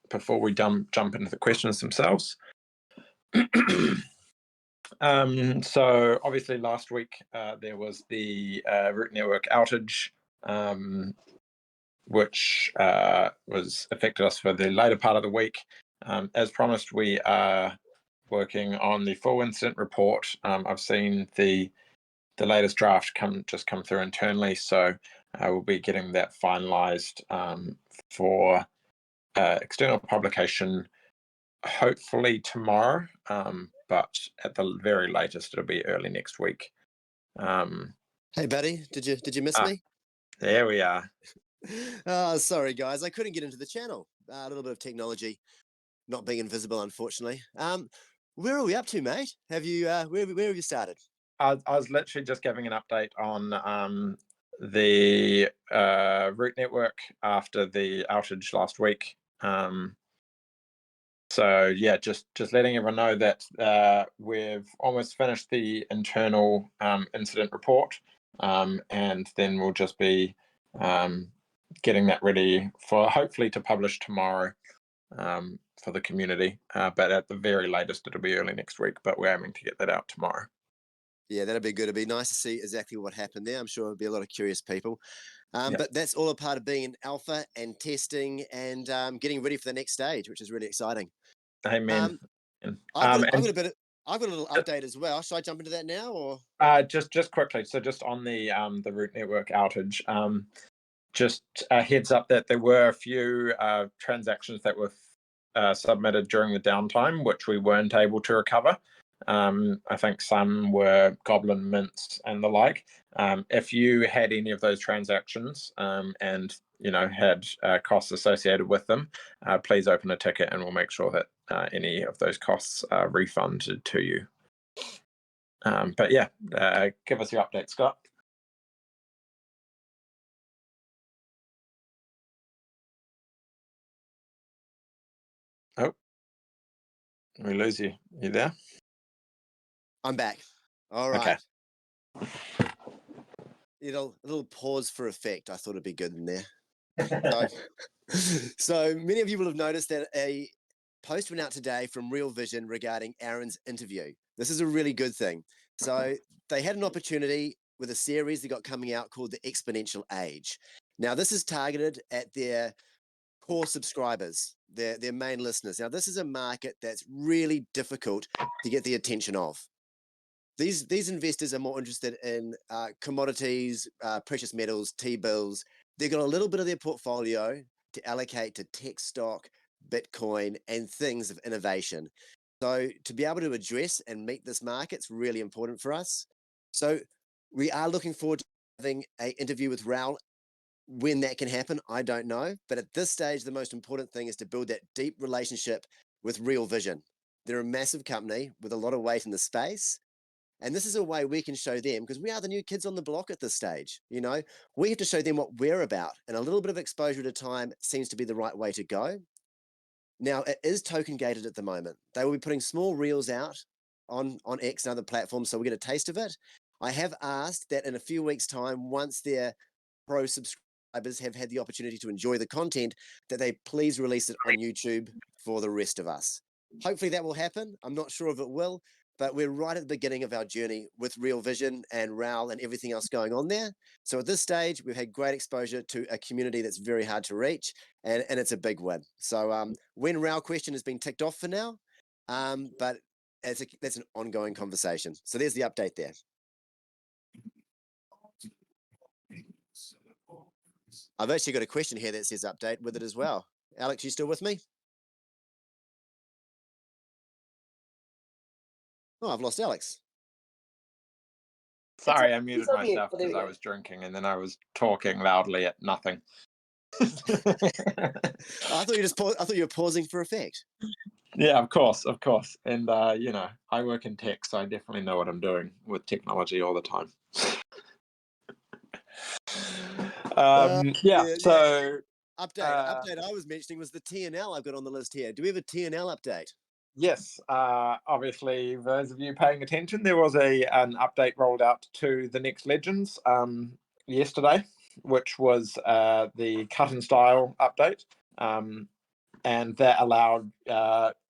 before we jump into the questions themselves. So obviously last week there was the root network outage, which was affected us for the later part of the week. As promised, we are working on the full incident report. I've seen the latest draft come through internally, so we'll be getting that finalized for external publication hopefully tomorrow, but at the very latest it'll be early next week. Hey buddy, did you miss me? There we are. Oh, sorry guys, I couldn't get into the channel. A little bit of technology not being invisible, unfortunately. Where are we up to, mate? Have you where have you started? I was literally just giving an update on the root network after the outage last week. So yeah, just letting everyone know that we've almost finished the internal incident report, and then we'll just be getting that ready for hopefully to publish tomorrow for the community. But at the very latest, it'll be early next week. But we're aiming to get that out tomorrow. Yeah, that'd be good. It'd be nice to see exactly what happened there. I'm sure there'll be a lot of curious people. Yeah. But that's all a part of being an alpha and testing and getting ready for the next stage, which is really exciting. Amen. I've got a little update as well. Should I jump into that now, or just quickly? So just on the root network outage, just a heads up that there were a few transactions that were submitted during the downtime, which we weren't able to recover. I think some were goblin mints and the like. If you had any of those transactions and had costs associated with them, please open a ticket and we'll make sure that any of those costs are refunded to you. But yeah, give us your update, Scott. Oh, we lose you. You there? I'm back. All right. Okay. A little pause for effect. I thought it'd be good in there. So many of you will have noticed that a post went out today from Real Vision regarding Aaron's interview. This is a really good thing. So they had an opportunity with a series they got coming out called The Exponential Age. Now, this is targeted at their core subscribers, their main listeners. Now, this is a market that's really difficult to get the attention of. These investors are more interested in commodities, precious metals, T-bills. They've got a little bit of their portfolio to allocate to tech stock, Bitcoin, and things of innovation. So to be able to address and meet this market is really important for us. So we are looking forward to having an interview with Raoul. When that can happen, I don't know. But at this stage, the most important thing is to build that deep relationship with Real Vision. They're a massive company with a lot of weight in the space. And this is a way we can show them, because we are the new kids on the block at this stage. We have to show them what we're about, and a little bit of exposure at a time seems to be the right way to go. Now, it is token gated at the moment. They will be putting small reels out on X and other platforms, so we get a taste of it. I have asked that in a few weeks' time, once their pro subscribers have had the opportunity to enjoy the content, that they please release it on YouTube for the rest of us. Hopefully that will happen. I'm not sure if it will, but we're right at the beginning of our journey with Real Vision and Raoul and everything else going on there. So at this stage, we've had great exposure to a community that's very hard to reach, and it's a big win. So when Raoul question has been ticked off for now, but that's an ongoing conversation. So there's the update there. I've actually got a question here that says update with it as well. Alex, you still with me? Oh, I've lost Alex. Sorry, I muted myself because I was drinking and then I was talking loudly at nothing. I thought you were pausing for effect. Yeah, of course. And I work in tech, so I definitely know what I'm doing with technology all the time. So update I was mentioning was the TNL I've got on the list here. Do we have a TNL update? Yes, obviously, for those of you paying attention, there was an update rolled out to the Next Legends yesterday, which was the cut and style update. and that allowed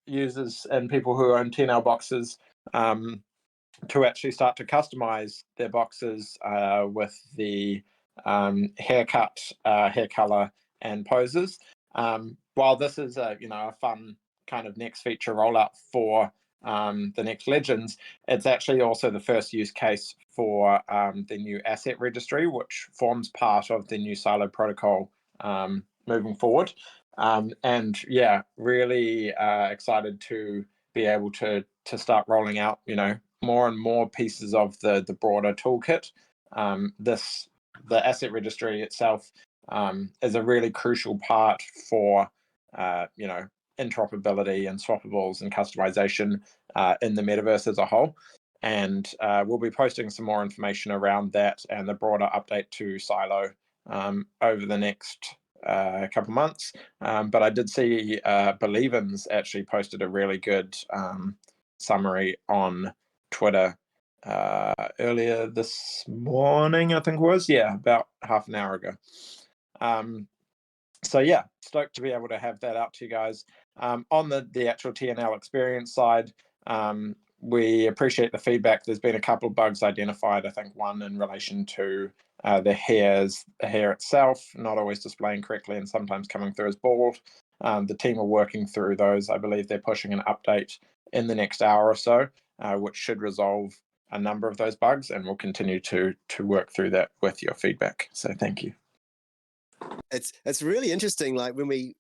users and people who own TNL boxes to actually start to customize their boxes with the haircut, hair color, and poses. While this is a fun kind of next feature rollout for the next Legends, it's actually also the first use case for the new asset registry, which forms part of the new Silo protocol moving forward. And yeah, really excited to be able to start rolling out, more and more pieces of the broader toolkit. The asset registry itself is a really crucial part for interoperability and swappables and customization in the metaverse as a whole. And we'll be posting some more information around that and the broader update to Silo over the next couple months. But I did see Believins actually posted a really good summary on Twitter earlier this morning, I think it was. Yeah, about half an hour ago. So yeah, stoked to be able to have that out to you guys. On the actual TNL experience side, we appreciate the feedback. There's been a couple of bugs identified. I think one in relation to the hair itself not always displaying correctly and sometimes coming through as bald. The team are working through those. I believe they're pushing an update in the next hour or so, which should resolve a number of those bugs, and we'll continue to work through that with your feedback. So thank you. It's really interesting, like when we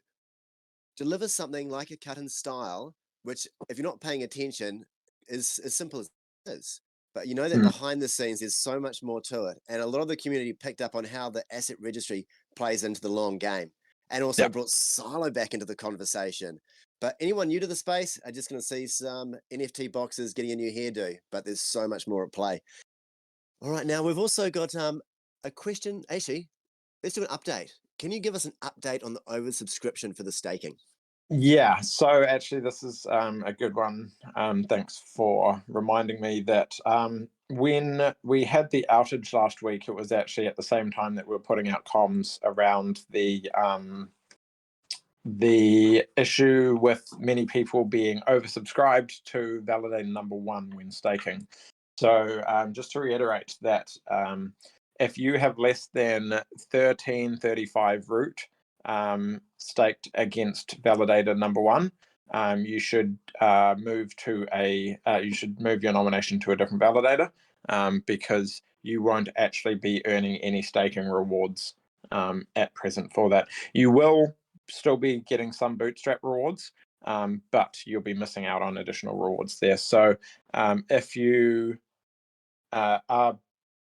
deliver something like a cut in style, which if you're not paying attention is as simple as it is. But you know that behind the scenes, there's so much more to it. And a lot of the community picked up on how the asset registry plays into the long game and also brought Silo back into the conversation. But anyone new to the space are just going to see some NFT boxes getting a new hairdo, but there's so much more at play. All right, now we've also got a question. Actually, let's do an update. Can you give us an update on the oversubscription for the staking? Yeah, so actually this is a good one. Thanks for reminding me that when we had the outage last week, it was actually at the same time that we were putting out comms around the issue with many people being oversubscribed to validator number one when staking. So just to reiterate that if you have less than 1335 root staked against validator number one, you should move your nomination to a different validator because you won't actually be earning any staking rewards at present for that. You will still be getting some bootstrap rewards, but you'll be missing out on additional rewards there. So if you are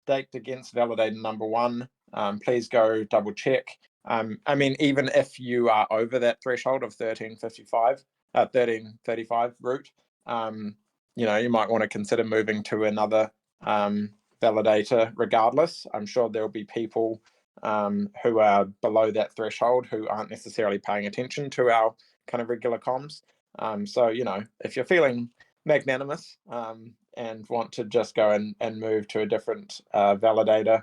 staked against validator number one, please go double check. I mean, even if you are over that threshold of 1335 root, you might want to consider moving to another validator regardless. I'm sure there'll be people who are below that threshold who aren't necessarily paying attention to our kind of regular comms. So, if you're feeling magnanimous and want to just go and move to a different validator,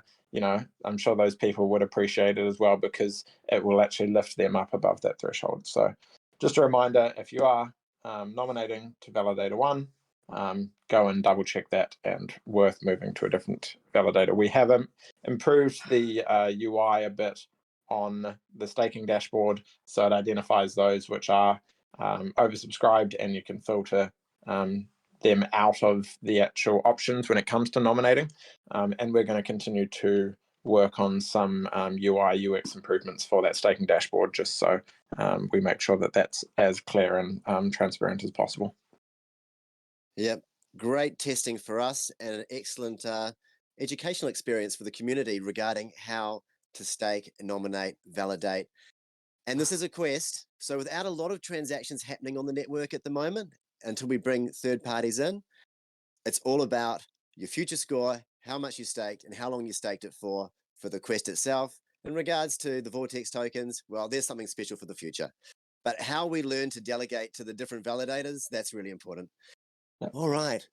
I'm sure those people would appreciate it as well because it will actually lift them up above that threshold. So just a reminder, if you are nominating to validator one, go and double check that and worth moving to a different validator. We have improved the UI a bit on the staking dashboard, so it identifies those which are oversubscribed, and you can filter them out of the actual options when it comes to nominating. And we're going to continue to work on some UI UX improvements for that staking dashboard, just so we make sure that that's as clear and transparent as possible. Yep, great testing for us and an excellent educational experience for the community regarding how to stake, nominate, validate. And this is a quest. So without a lot of transactions happening on the network at the moment, until we bring third parties in, it's all about your future score, how much you staked and how long you staked it for the quest itself. In regards to the Vortex tokens, well, there's something special for the future. But how we learn to delegate to the different validators, that's really important. Yep. All right.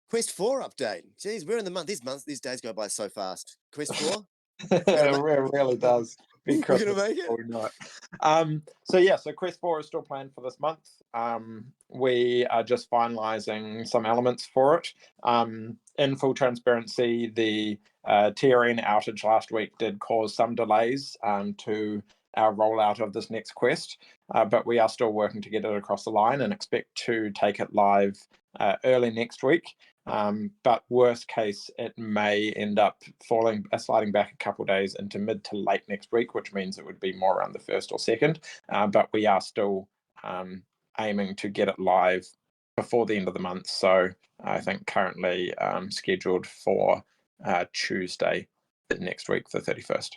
Quest 4 update. Geez, we're in the month. These days go by so fast. Quest 4? It really does. be We're Christmas gonna make it. before we know it. So quest 4 is still planned for this month. We are just finalizing some elements for it. In full transparency, the TRN outage last week did cause some delays to our rollout of this next quest, but we are still working to get it across the line and expect to take it live early next week. But worst case, it may end up sliding back a couple of days into mid to late next week, which means it would be more around the 1st or 2nd. But we are still aiming to get it live before the end of the month. So I think currently scheduled for Tuesday next week, the 31st.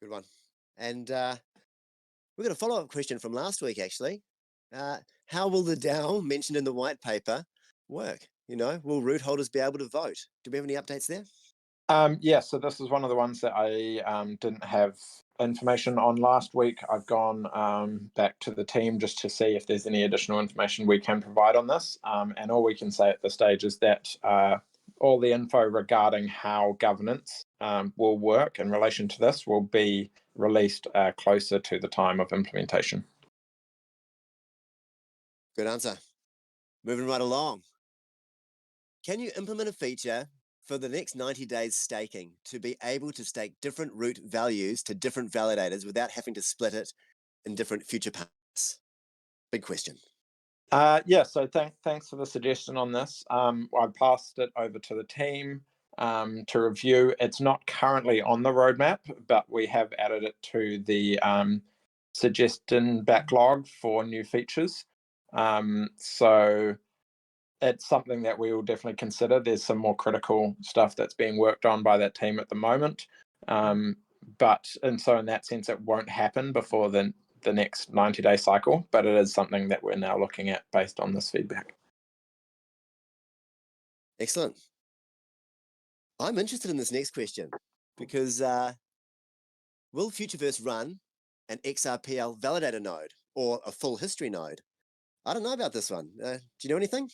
Good one. And we've got a follow-up question from last week, actually. How will the DAO mentioned in the white paper work? Will root holders be able to vote? Do we have any updates there? Yeah, so this is one of the ones that I didn't have information on last week. I've gone back to the team just to see if there's any additional information we can provide on this. And all we can say at this stage is that all the info regarding how governance will work in relation to this will be released closer to the time of implementation. Good answer. Moving right along. Can you implement a feature for the next 90 days staking to be able to stake different root values to different validators without having to split it in different future paths? Big question. Yeah, so thanks for the suggestion on this. I passed it over to the team to review. It's not currently on the roadmap, but we have added it to the suggestion backlog for new features. So it's something that we will definitely consider. There's some more critical stuff that's being worked on by that team at the moment. And so in that sense, it won't happen before the next 90-day cycle, but it is something that we're now looking at based on this feedback. Excellent. I'm interested in this next question because will Futureverse run an XRPL validator node or a full history node? I don't know about this one. Do you know anything?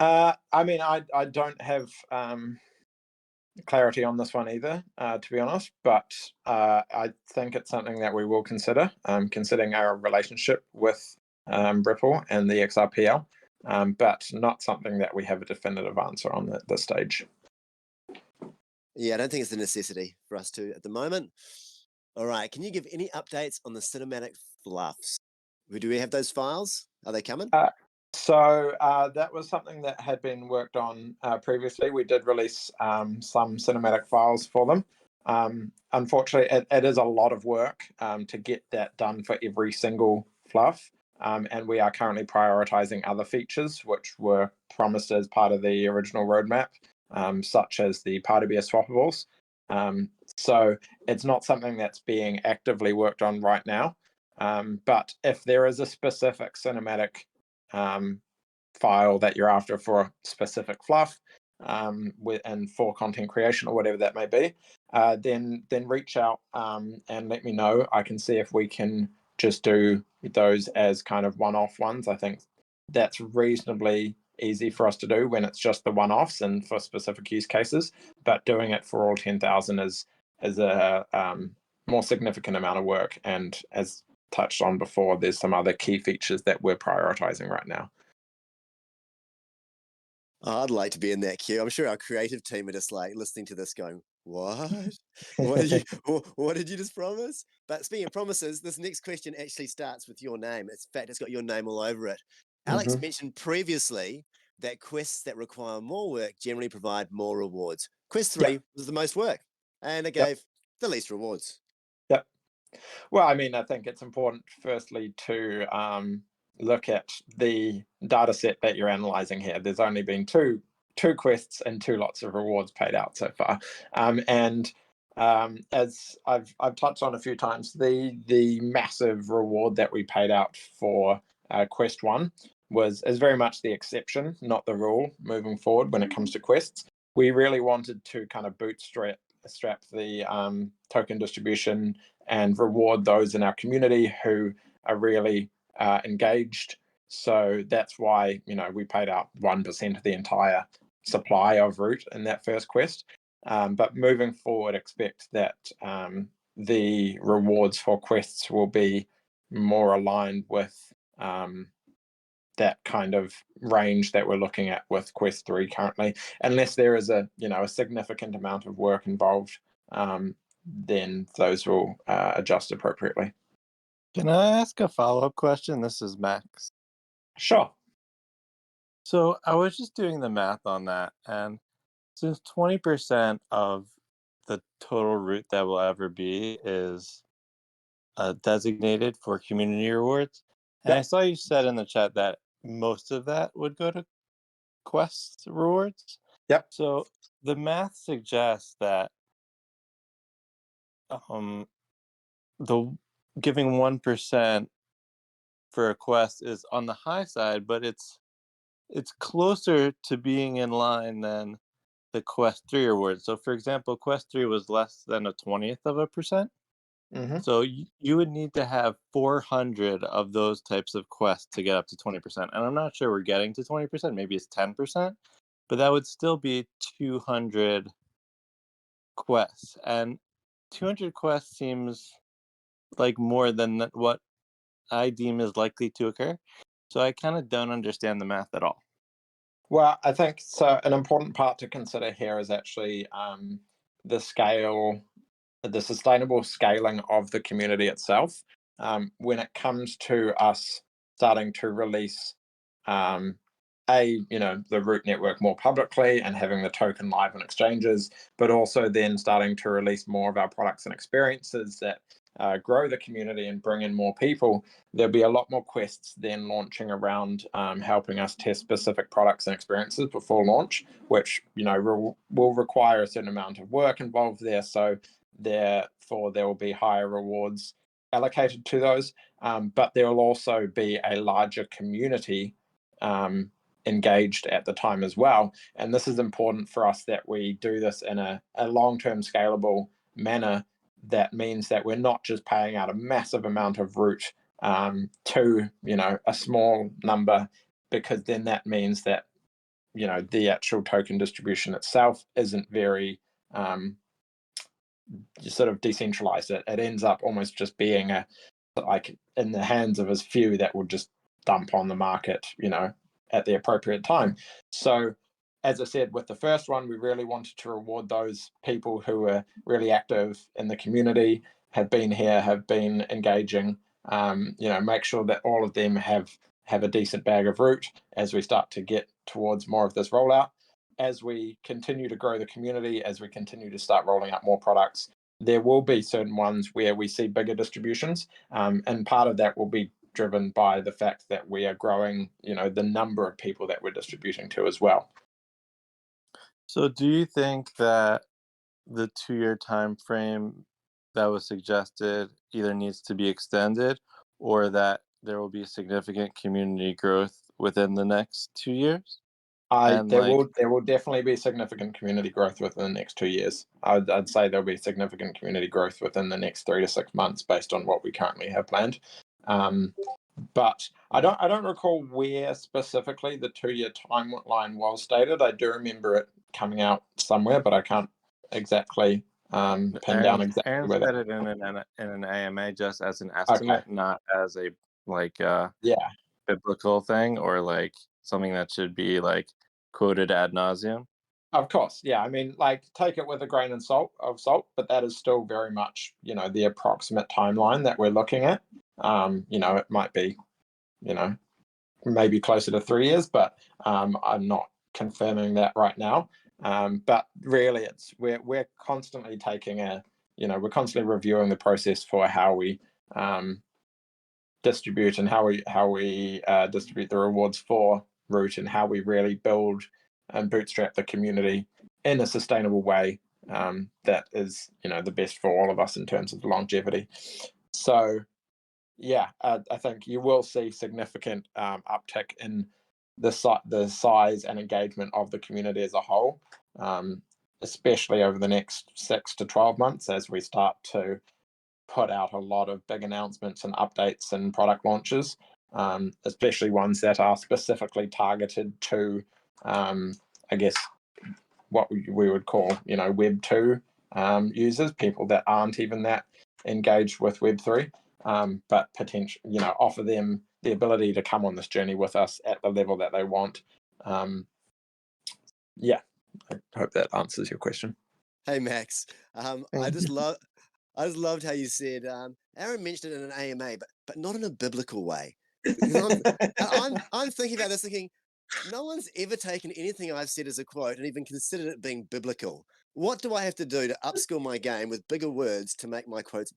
I mean, I don't have clarity on this one either, to be honest, but I think it's something that we will consider, considering our relationship with Ripple and the XRPL, but not something that we have a definitive answer on at this stage. Yeah, I don't think it's a necessity for us to at the moment. All right, can you give any updates on the cinematic flufs? Do we have those files? Are they coming? So that was something that had been worked on previously. We did release some cinematic files for them. Unfortunately, it is a lot of work to get that done for every single fluff. And we are currently prioritizing other features which were promised as part of the original roadmap, such as the party beer swappables. So it's not something that's being actively worked on right now. But if there is a specific cinematic file that you're after for a specific fluff and for content creation or whatever that may be, then reach out and let me know. I can see if we can just do those as kind of one-off ones. I think that's reasonably easy for us to do when it's just the one-offs and for specific use cases, but doing it for all 10,000 is a more significant amount of work, and as touched on before, there's some other key features that we're prioritizing right now. I'd like to be in that queue. I'm sure our creative team are just like listening to this going, what? What did you just promise? But speaking of promises, this next question actually starts with your name. In fact, it's got your name all over it. Alex mentioned previously that quests that require more work generally provide more rewards. Quest 3 was the most work, and it gave the least rewards. Yep. Well, I mean, I think it's important, firstly, to look at the data set that you're analyzing here. There's only been two quests and 2 lots of rewards paid out so far. As I've touched on a few times, the massive reward that we paid out for quest 1 is very much the exception, not the rule moving forward when it comes to quests. We really wanted to kind of bootstrap the token distribution and reward those in our community who are really engaged. So that's why we paid out 1% of the entire supply of root in that first quest. But moving forward, expect that the rewards for quests will be more aligned with that kind of range that we're looking at with Quest 3 currently, unless there is a significant amount of work involved, then those will adjust appropriately. Can I ask a follow-up question? This is Max. Sure. So I was just doing the math on that, and since 20% of the total route that will ever be is designated for community rewards, and I Yep. saw you said in the chat that most of that would go to quest rewards. Yep. So the math suggests that the giving 1% for a quest is on the high side, but it's closer to being in line than the Quest 3 rewards. So, for example, Quest 3 was less than a 20th of a percent. Mm-hmm. So you would need to have 400 of those types of quests to get up to 20%. And I'm not sure we're getting to 20%. Maybe it's 10%, but that would still be 200 quests. And 200 quests seems like more than what I deem is likely to occur. So I kind of don't understand the math at all. Well, I think so. An important part to consider here is actually the scale, the sustainable scaling of the community itself. When it comes to us starting to release the root network more publicly and having the token live on exchanges, but also then starting to release more of our products and experiences that grow the community and bring in more people, there'll be a lot more quests then launching around helping us test specific products and experiences before launch, which will require a certain amount of work involved there. So therefore there will be higher rewards allocated to those, but there will also be a larger community engaged at the time as well. And this is important for us that we do this in a long-term scalable manner. That means that we're not just paying out a massive amount of root to a small number, because then that means that the actual token distribution itself isn't very sort of decentralized. It ends up almost just being like in the hands of as few that will just dump on the market at the appropriate time. So as I said, with the first one, we really wanted to reward those people who were really active in the community, have been here, have been engaging, make sure that all of them have a decent bag of root as we start to get towards more of this rollout. As we continue to grow the community, as we continue to start rolling out more products, there will be certain ones where we see bigger distributions, and part of that will be driven by the fact that we are growing, the number of people that we're distributing to as well. So do you think that the 2-year time frame that was suggested either needs to be extended, or that there will be significant community growth within the next 2 years? There will definitely be significant community growth within the next 2 years. I'd say there'll be significant community growth within the next 3 to 6 months based on what we currently have planned. But I don't recall where specifically the 2-year timeline was stated. I do remember it coming out somewhere, but I can't exactly pin down exactly Aaron where that. said it in an AMA just as an estimate, Okay. not as a Yeah. biblical thing or like something that should be like quoted ad nauseum. Of course, yeah. I mean, take it with a grain of salt, but that is still very much, the approximate timeline that we're looking at. It might be, maybe closer to 3 years, but I'm not confirming that right now. But really, we're constantly we're constantly reviewing the process for how we distribute and how we distribute the rewards for root, and how we really build and bootstrap the community in a sustainable way that is the best for all of us in terms of longevity. So yeah, I think you will see significant uptick in the size and engagement of the community as a whole, especially over the next 6 to 12 months as we start to put out a lot of big announcements and updates and product launches, especially ones that are specifically targeted to, I guess, what we would call, Web 2 users, people that aren't even that engaged with Web 3, but potentially, offer them the ability to come on this journey with us at the level that they want. Yeah, I hope that answers your question. Hey Max, I just loved how you said Aaron mentioned it in an AMA, but not in a biblical way. Because I'm thinking about this, thinking no one's ever taken anything I've said as a quote and even considered it being biblical. What do I have to do to upskill my game with bigger words to make my quotes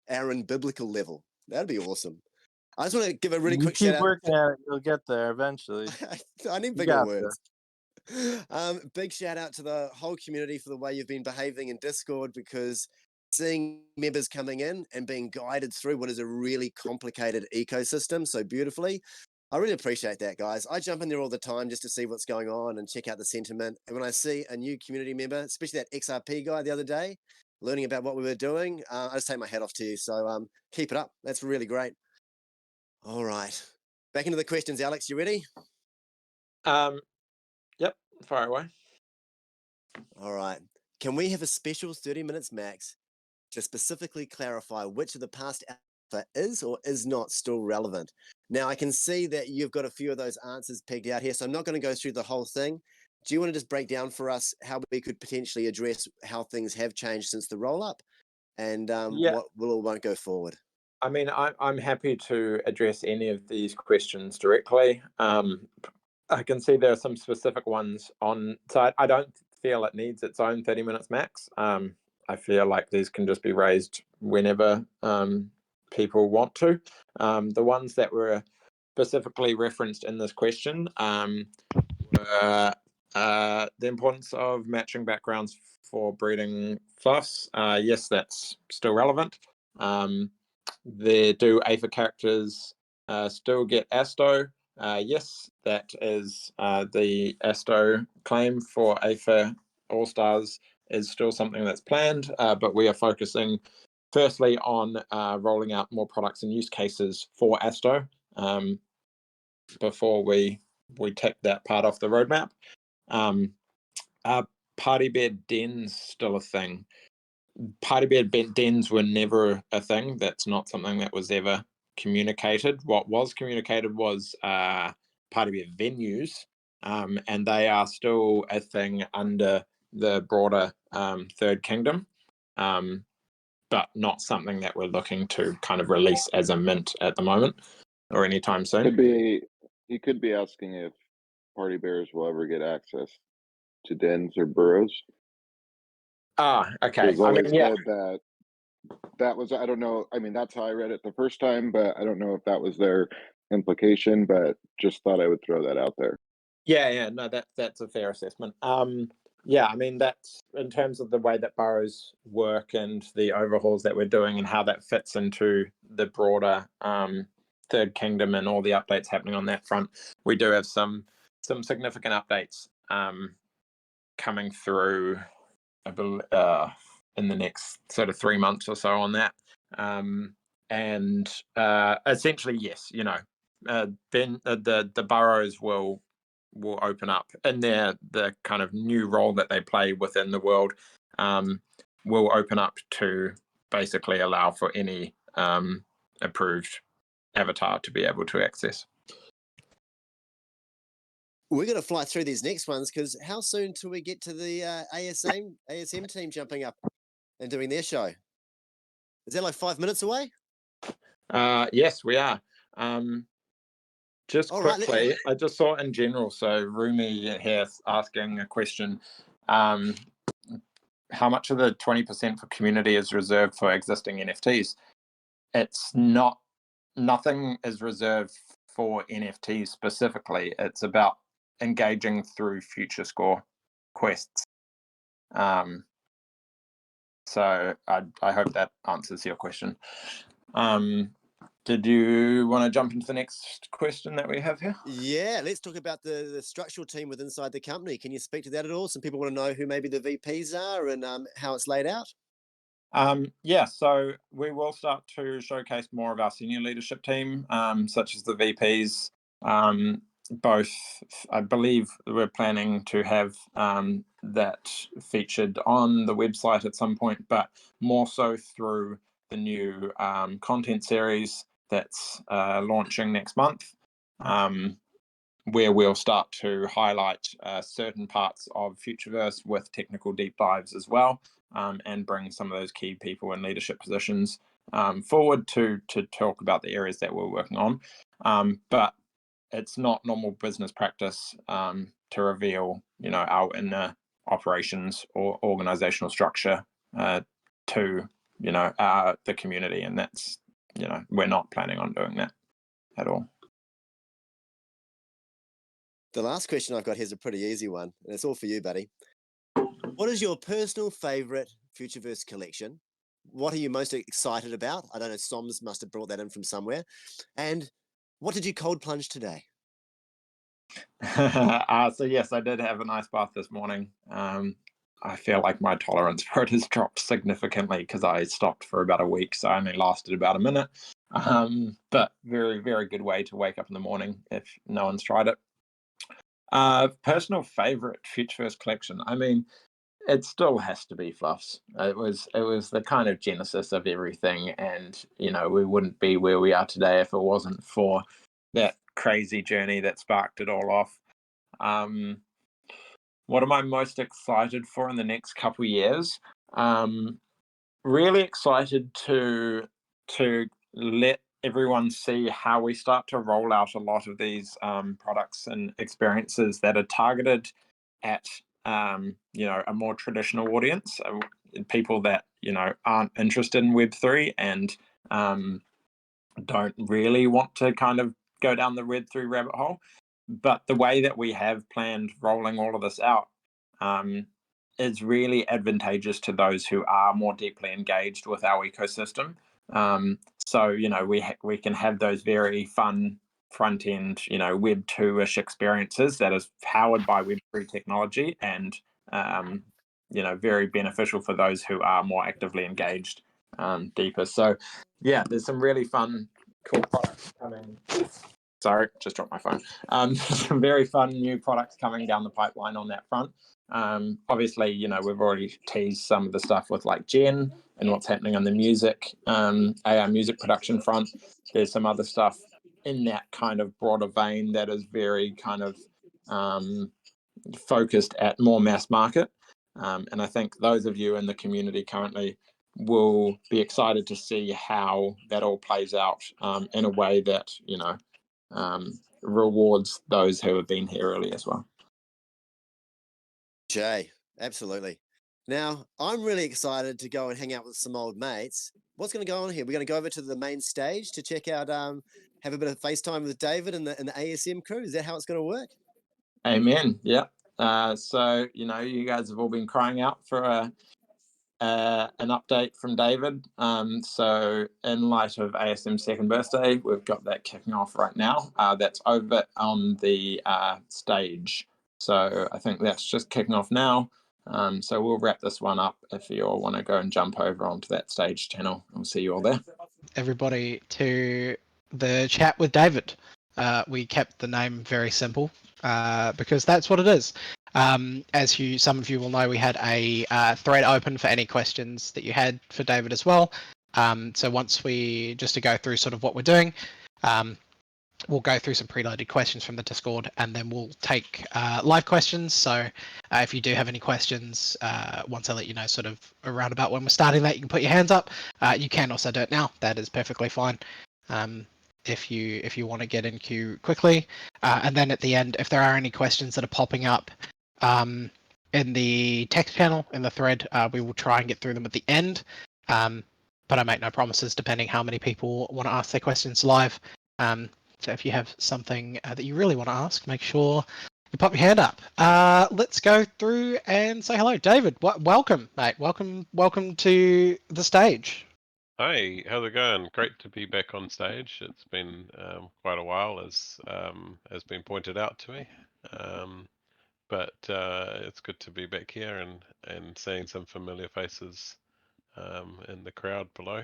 Aaron biblical level? That'd be awesome. I just want to give a really quick shout Keep out. working at it, you'll get there eventually. I need bigger words. Big shout out to the whole community for the way you've been behaving in Discord, because seeing members coming in and being guided through what is a really complicated ecosystem so beautifully, I really appreciate that, guys. I jump in there all the time just to see what's going on and check out the sentiment. And when I see a new community member, especially that XRP guy the other day, learning about what we were doing, I just take my hat off to you. So keep it up. That's really great. All right. Back into the questions, Alex. You ready? Yep, fire away. All right. Can we have a special 30 minutes max to specifically clarify which of the past alpha is or is not still relevant? Now, I can see that you've got a few of those answers pegged out here, so I'm not going to go through the whole thing. Do you want to just break down for us how we could potentially address how things have changed since the roll-up and what will or won't go forward? I mean, I'm happy to address any of these questions directly. I can see there are some specific ones on, so I don't feel it needs its own 30 minutes max. I feel like these can just be raised whenever people want to. The ones that were specifically referenced in this question were the importance of matching backgrounds for breeding flufs. Yes, that's still relevant. Do AFA characters still get ASTO? Yes, that is the ASTO claim for AFA All-Stars is still something that's planned, but we are focusing firstly on rolling out more products and use cases for ASTO before we tick that part off the roadmap. Party bed dens still a thing? Party bed dens were never a thing. That's not something that was ever communicated. What was communicated was party bed venues, and they are still a thing under the broader Third Kingdom, but not something that we're looking to kind of release as a mint at the moment or anytime soon. He could be asking if party bears will ever get access to dens or burrows. Okay. I mean, yeah. That was, I don't know. I mean, that's how I read it the first time, but I don't know if that was their implication, but just thought I would throw that out there. Yeah, no, that's a fair assessment. Yeah, I mean, that's in terms of the way that burrows work and the overhauls that we're doing and how that fits into the broader Third Kingdom and all the updates happening on that front. We do have some significant updates coming through, I believe, in the next sort of 3 months or so on that. And essentially, yes, then the burrows will open up, and the kind of new role that they play within the world will open up to basically allow for any approved avatar to be able to access. We're going to fly through these next ones because how soon till we get to the ASM team jumping up and doing their show? Is that like 5 minutes away? Yes, we are. Just All quickly, right. I just saw in general, so Rumi here asking a question, how much of the 20% for community is reserved for existing NFTs? It's not, nothing is reserved for NFTs specifically. It's about engaging through future score quests. So I hope that answers your question. Did you want to jump into the next question that we have here? Yeah, let's talk about the structural team within inside the company. Can you speak to that at all? Some people want to know who maybe the VPs are and how it's laid out. Yeah, so we will start to showcase more of our senior leadership team, such as the VPs. both, I believe we're planning to have that featured on the website at some point, but more so through the new content series that's launching next month, where we'll start to highlight certain parts of Futureverse with technical deep dives as well, and bring some of those key people in leadership positions forward to talk about the areas that we're working on. But it's not normal business practice to reveal, our inner operations or organizational structure to, the community, and that's, we're not planning on doing that at all. The last question I've got here is a pretty easy one, and it's all for you, buddy. What is your personal favorite Futureverse collection? What are you most excited about? I don't know, Soms must have brought that in from somewhere. And what did you cold plunge today? So yes, I did have an ice bath this morning. I feel like my tolerance for it has dropped significantly because I stopped for about a week, so I only lasted about a minute. But very, very good way to wake up in the morning if no one's tried it. Personal favorite Futureverse collection. I mean, it still has to be Fluffs. It was the kind of genesis of everything, and we wouldn't be where we are today if it wasn't for that crazy journey that sparked it all off. What am I most excited for in the next couple of years? Really excited to let everyone see how we start to roll out a lot of these products and experiences that are targeted at a more traditional audience, people that aren't interested in Web3 and don't really want to kind of go down the Web3 rabbit hole. But the way that we have planned rolling all of this out is really advantageous to those who are more deeply engaged with our ecosystem. So we can have those very fun front end, Web 2-ish experiences that is powered by Web3 technology, and very beneficial for those who are more actively engaged deeper. So yeah, there's some really fun, cool products coming. Sorry, just dropped my phone. Some very fun new products coming down the pipeline on that front. Obviously, we've already teased some of the stuff with like Jen and what's happening on the music, AI music production front. There's some other stuff in that kind of broader vein that is very kind of focused at more mass market. And I think those of you in the community currently will be excited to see how that all plays out in a way that, rewards those who have been here early as well. Jay, absolutely. Now, I'm really excited to go and hang out with some old mates. What's going to go on here? We're going to go over to the main stage to check out, have a bit of FaceTime with David and the ASM crew. Is that how it's going to work? Amen. Yeah. So, you guys have all been crying out for an update from David. So in light of ASM's second birthday, we've got that kicking off right now. That's over on the stage. So I think that's just kicking off now. So we'll wrap this one up. If you all want to go and jump over onto that stage channel, I'll see you all there. Everybody to the chat with David. We kept the name very simple because that's what it is. As some of you will know, we had a thread open for any questions that you had for David as well. So once just to go through sort of what we're doing, we'll go through some preloaded questions from the Discord, and then we'll take live questions. So if you do have any questions, once I let you know sort of around about when we're starting that, you can put your hands up. You can also do it now. That is perfectly fine. If you want to get in queue quickly, and then at the end, if there are any questions that are popping up in the text channel in the thread, we will try and get through them at the end. But I make no promises depending how many people want to ask their questions live. So if you have something that you really want to ask, make sure you pop your hand up. Let's go through and say hello, David. Welcome, mate. Welcome to the stage. Hi, how's it going? Great to be back on stage. It's been quite a while, as has been pointed out to me. But it's good to be back here and seeing some familiar faces in the crowd below.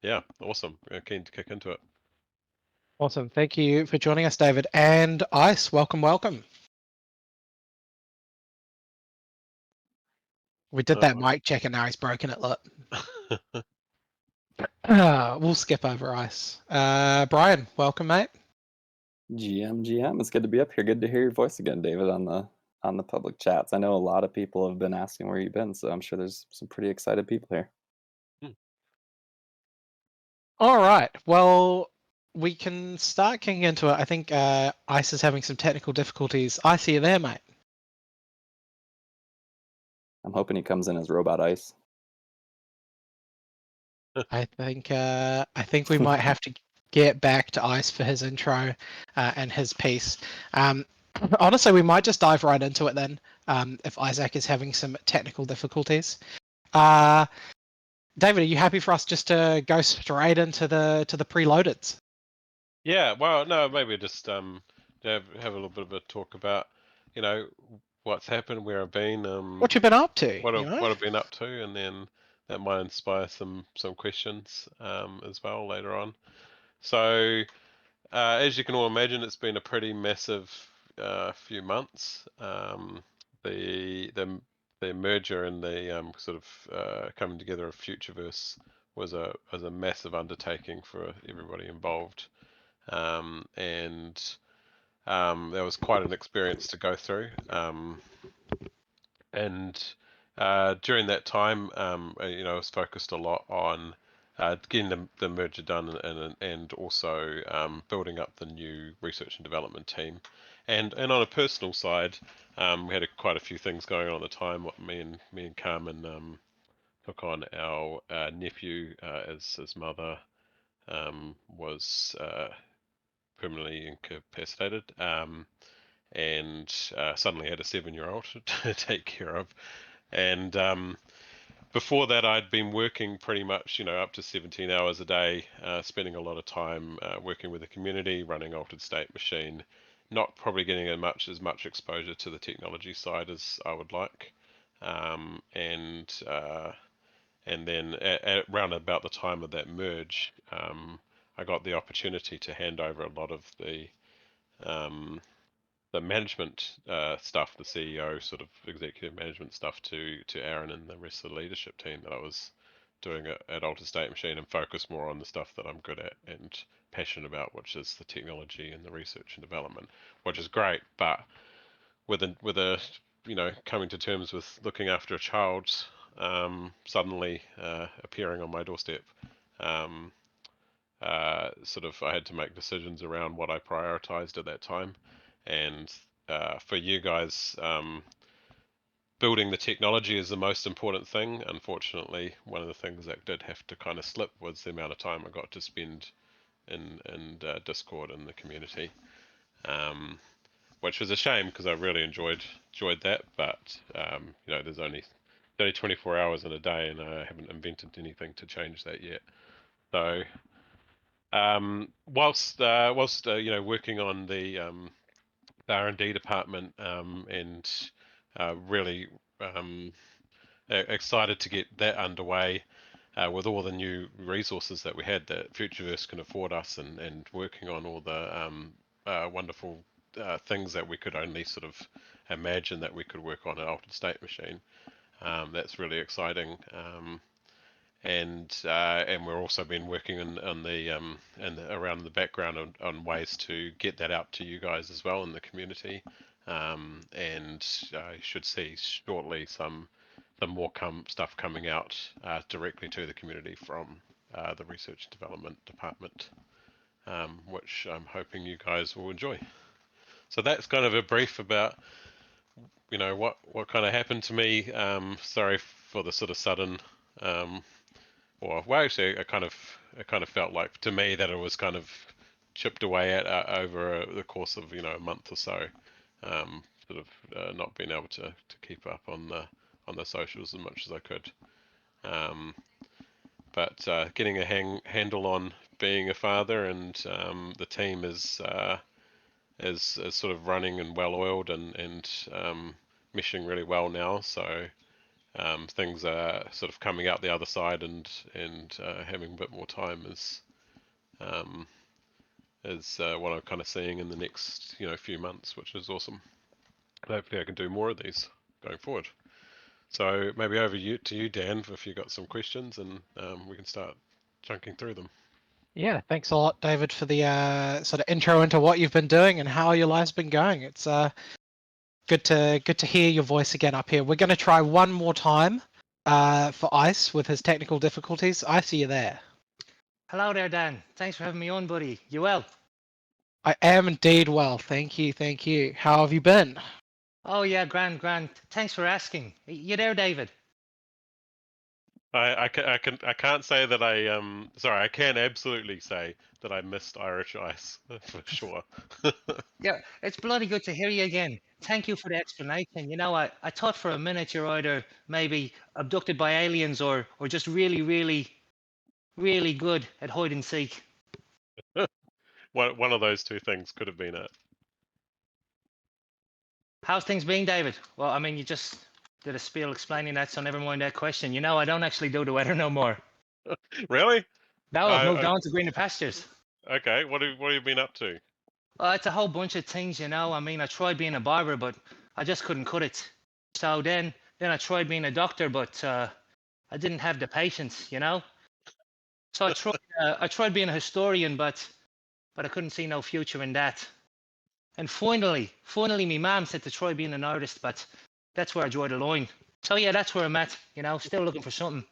Yeah, awesome. Keen to kick into it. Awesome. Thank you for joining us, David. And Ice, welcome, welcome. We did that mic check and now he's broken it. Look. We'll skip over Ice. Brian, welcome, mate. GM, it's good to be up here. Good to hear your voice again, David, on the public chats. I know a lot of people have been asking where you've been, so I'm sure there's some pretty excited people here. All right. Well, we can start kicking into it. I think Ice is having some technical difficulties. Ice, are you there, mate? I'm hoping he comes in as Robot Ice. I think we might have to get back to Ice for his intro and his piece. Honestly, we might just dive right into it then. If Isaac is having some technical difficulties. David, are you happy for us just to go straight into the preloadeds? Yeah, well, no, maybe just have a little bit of a talk about, what's happened, where I've been, What you've been up to? what I've been up to, and then that might inspire some questions as well later on. So, as you can all imagine, it's been a pretty massive few months. The merger and the sort of coming together of Futureverse was a massive undertaking for everybody involved. And that was quite an experience to go through. And during that time, I was focused a lot on getting the merger done and also building up the new research and development team. And on a personal side, we had quite a few things going on at the time. Me and Carmen took on our nephew as his mother was permanently incapacitated, and suddenly had a 7-year-old to take care of. And before that, I'd been working pretty much, up to 17 hours a day, spending a lot of time working with the community, running Altered State Machine, not probably getting as much exposure to the technology side as I would like. And then at around about the time of that merge, I got the opportunity to hand over a lot of the management stuff, the CEO sort of executive management stuff to Aaron and the rest of the leadership team that I was doing at Altered State Machine, and focus more on the stuff that I'm good at and passionate about, which is the technology and the research and development, which is great. But with a coming to terms with looking after a child suddenly appearing on my doorstep, sort of I had to make decisions around what I prioritized at that time. And for you guys, building the technology is the most important thing. Unfortunately, one of the things that did have to kind of slip was the amount of time I got to spend in Discord and the community, which was a shame because I really enjoyed that. But there's only 24 hours in a day, and I haven't invented anything to change that yet. So whilst working on the R&D department, and really excited to get that underway with all the new resources that we had that Futureverse can afford us, and working on all the wonderful things that we could only sort of imagine that we could work on an Altered State Machine. That's really exciting. And we're also been working on the around the background on ways to get that out to you guys as well in the community, and you should see shortly some more stuff coming out directly to the community from the research and development department, which I'm hoping you guys will enjoy. So that's kind of a brief about what kind of happened to me. Sorry for the sort of sudden. Actually, I kind of felt like to me that it was kind of chipped away at over the course of a month or so, sort of not being able to keep up on the socials as much as I could, but getting a handle on being a father, and the team is sort of running and well oiled and meshing really well now. So. Things are sort of coming out the other side, and having a bit more time is what I'm kind of seeing in the next few months, which is awesome. Hopefully I can do more of these going forward. So maybe over to you, Dan, if you've got some questions, and we can start chunking through them. Yeah, thanks a lot, David, for the sort of intro into what you've been doing and how your life's been going. It's good to hear your voice again up here. We're going to try one more time for Ice with his technical difficulties. Ice, are you there? Hello there, Dan. Thanks for having me on, buddy. You well? I am indeed well. Thank you. Thank you. How have you been? Oh yeah, grand. Thanks for asking. You there, David? I can't say that I can absolutely say that I missed Irish Ice for sure. Yeah, it's bloody good to hear you again. Thank you for the explanation. I thought for a minute you're either maybe abducted by aliens or just really, really, really good at hide and seek. One of those two things could have been it. How's things been, David? Well, I mean, you just did a spiel explaining that, so never mind that question. I don't actually do the weather no more. Really? No, I've moved on to greener pastures. Okay, what have you been up to? It's a whole bunch of things, I mean, I tried being a barber, but I just couldn't cut it. So then I tried being a doctor, but I didn't have the patience, So I tried being a historian, but I couldn't see no future in that. And finally, my mom said to try being an artist, but that's where I drew the line. So yeah, that's where I'm at, still looking for something.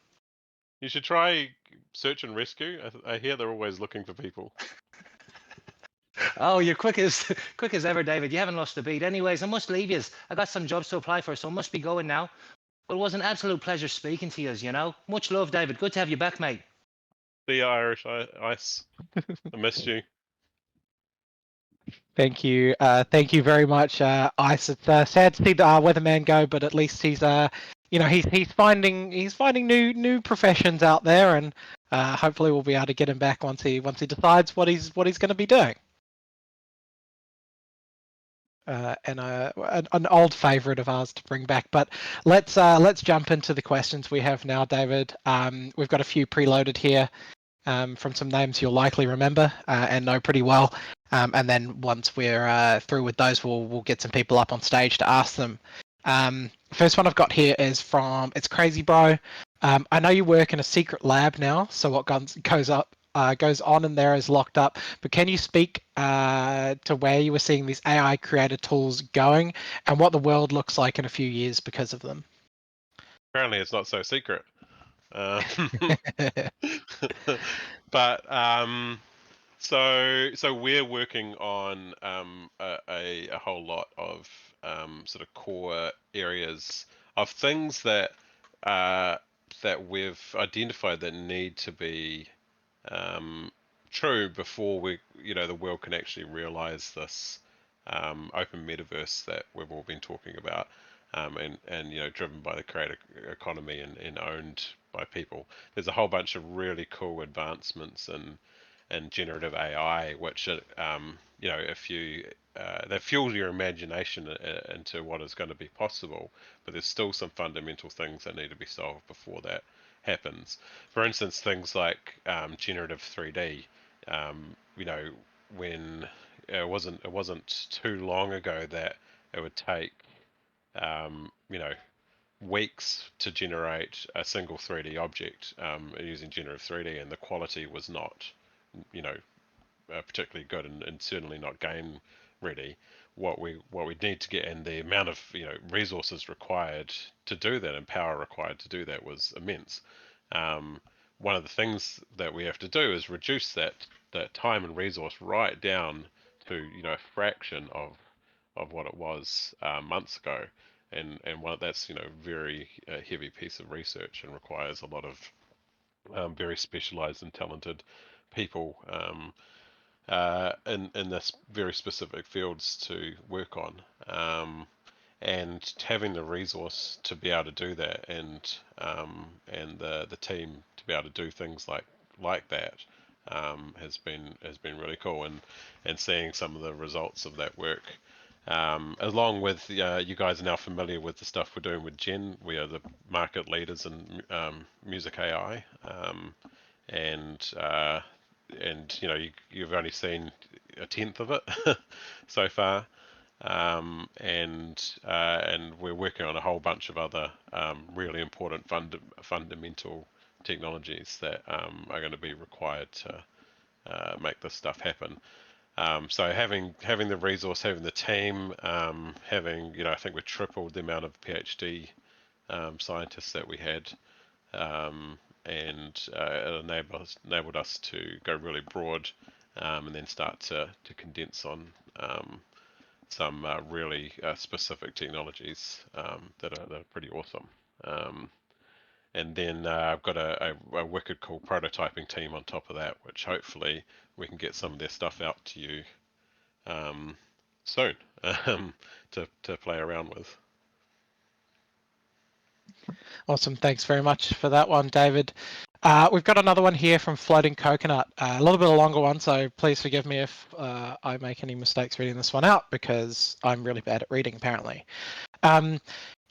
You should try search and rescue. I hear they're always looking for people. Oh, you're quick as ever, David. You haven't lost a beat. Anyways, I must leave you. I got some jobs to apply for, so I must be going now. But it was an absolute pleasure speaking to you, Much love, David. Good to have you back, mate. See you, Irish Ice. I missed you. Thank you. Thank you very much, Ice. It's sad to see the weatherman go, but at least he's he's finding new professions out there, and hopefully we'll be able to get him back once he decides what he's going to be doing. And an old favourite of ours to bring back. But let's jump into the questions we have now, David. We've got a few preloaded here from some names you'll likely remember and know pretty well. And then once we're through with those, we'll get some people up on stage to ask them. First one I've got here is it's Crazy Bro. I know you work in a secret lab now, so what goes on in there is locked up. But can you speak to where you were seeing these AI creator tools going and what the world looks like in a few years because of them? Apparently, it's not so secret. But so we're working on a whole lot of sort of core areas of things that we've identified that need to be true before the world can actually realize this open metaverse that we've all been talking about, and driven by the creator economy and owned by people. There's a whole bunch of really cool advancements in generative AI, which if you they fuel your imagination into what is going to be possible, but there's still some fundamental things that need to be solved before that happens. For instance, things like generative 3D. When it wasn't too long ago that it would take weeks to generate a single 3D object using generative 3D, and the quality was not particularly good, and certainly not game ready. What we need to get, and the amount of resources required to do that and power required to do that was immense. One of the things that we have to do is reduce that time and resource right down to a fraction of what it was months ago, and that's very heavy piece of research and requires a lot of very specialized and talented people in this very specific fields to work on, and having the resource to be able to do that, and the team to be able to do things like that has been really cool, and seeing some of the results of that work. Along with you guys are now familiar with the stuff we're doing with Gen. We are the market leaders in music AI, and you've only seen a tenth of it so far. And we're working on a whole bunch of other really important fundamental technologies that are going to be required to make this stuff happen. So having the resource, having the team, having, I think we tripled the amount of PhD scientists that we had, and it enabled us to go really broad, and then start to condense on some really specific technologies that are pretty awesome. And then I've got a wicked cool prototyping team on top of that, which hopefully we can get some of their stuff out to you soon to play around with. Awesome. Thanks very much for that one, David. We've got another one here from Floating Coconut, a little bit of a longer one, so please forgive me if I make any mistakes reading this one out, because I'm really bad at reading, apparently.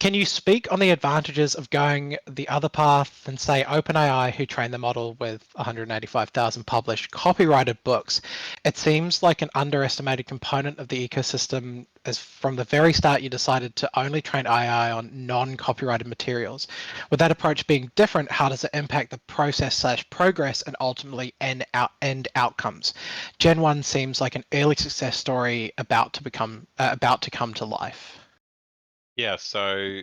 Can you speak on the advantages of going the other path than, say, OpenAI, who trained the model with 185,000 published copyrighted books? It seems like an underestimated component of the ecosystem, as from the very start you decided to only train AI on non-copyrighted materials. With that approach being different, how does it impact the process/progress and ultimately end outcomes? Gen 1 seems like an early success story about to come to life. Yeah, so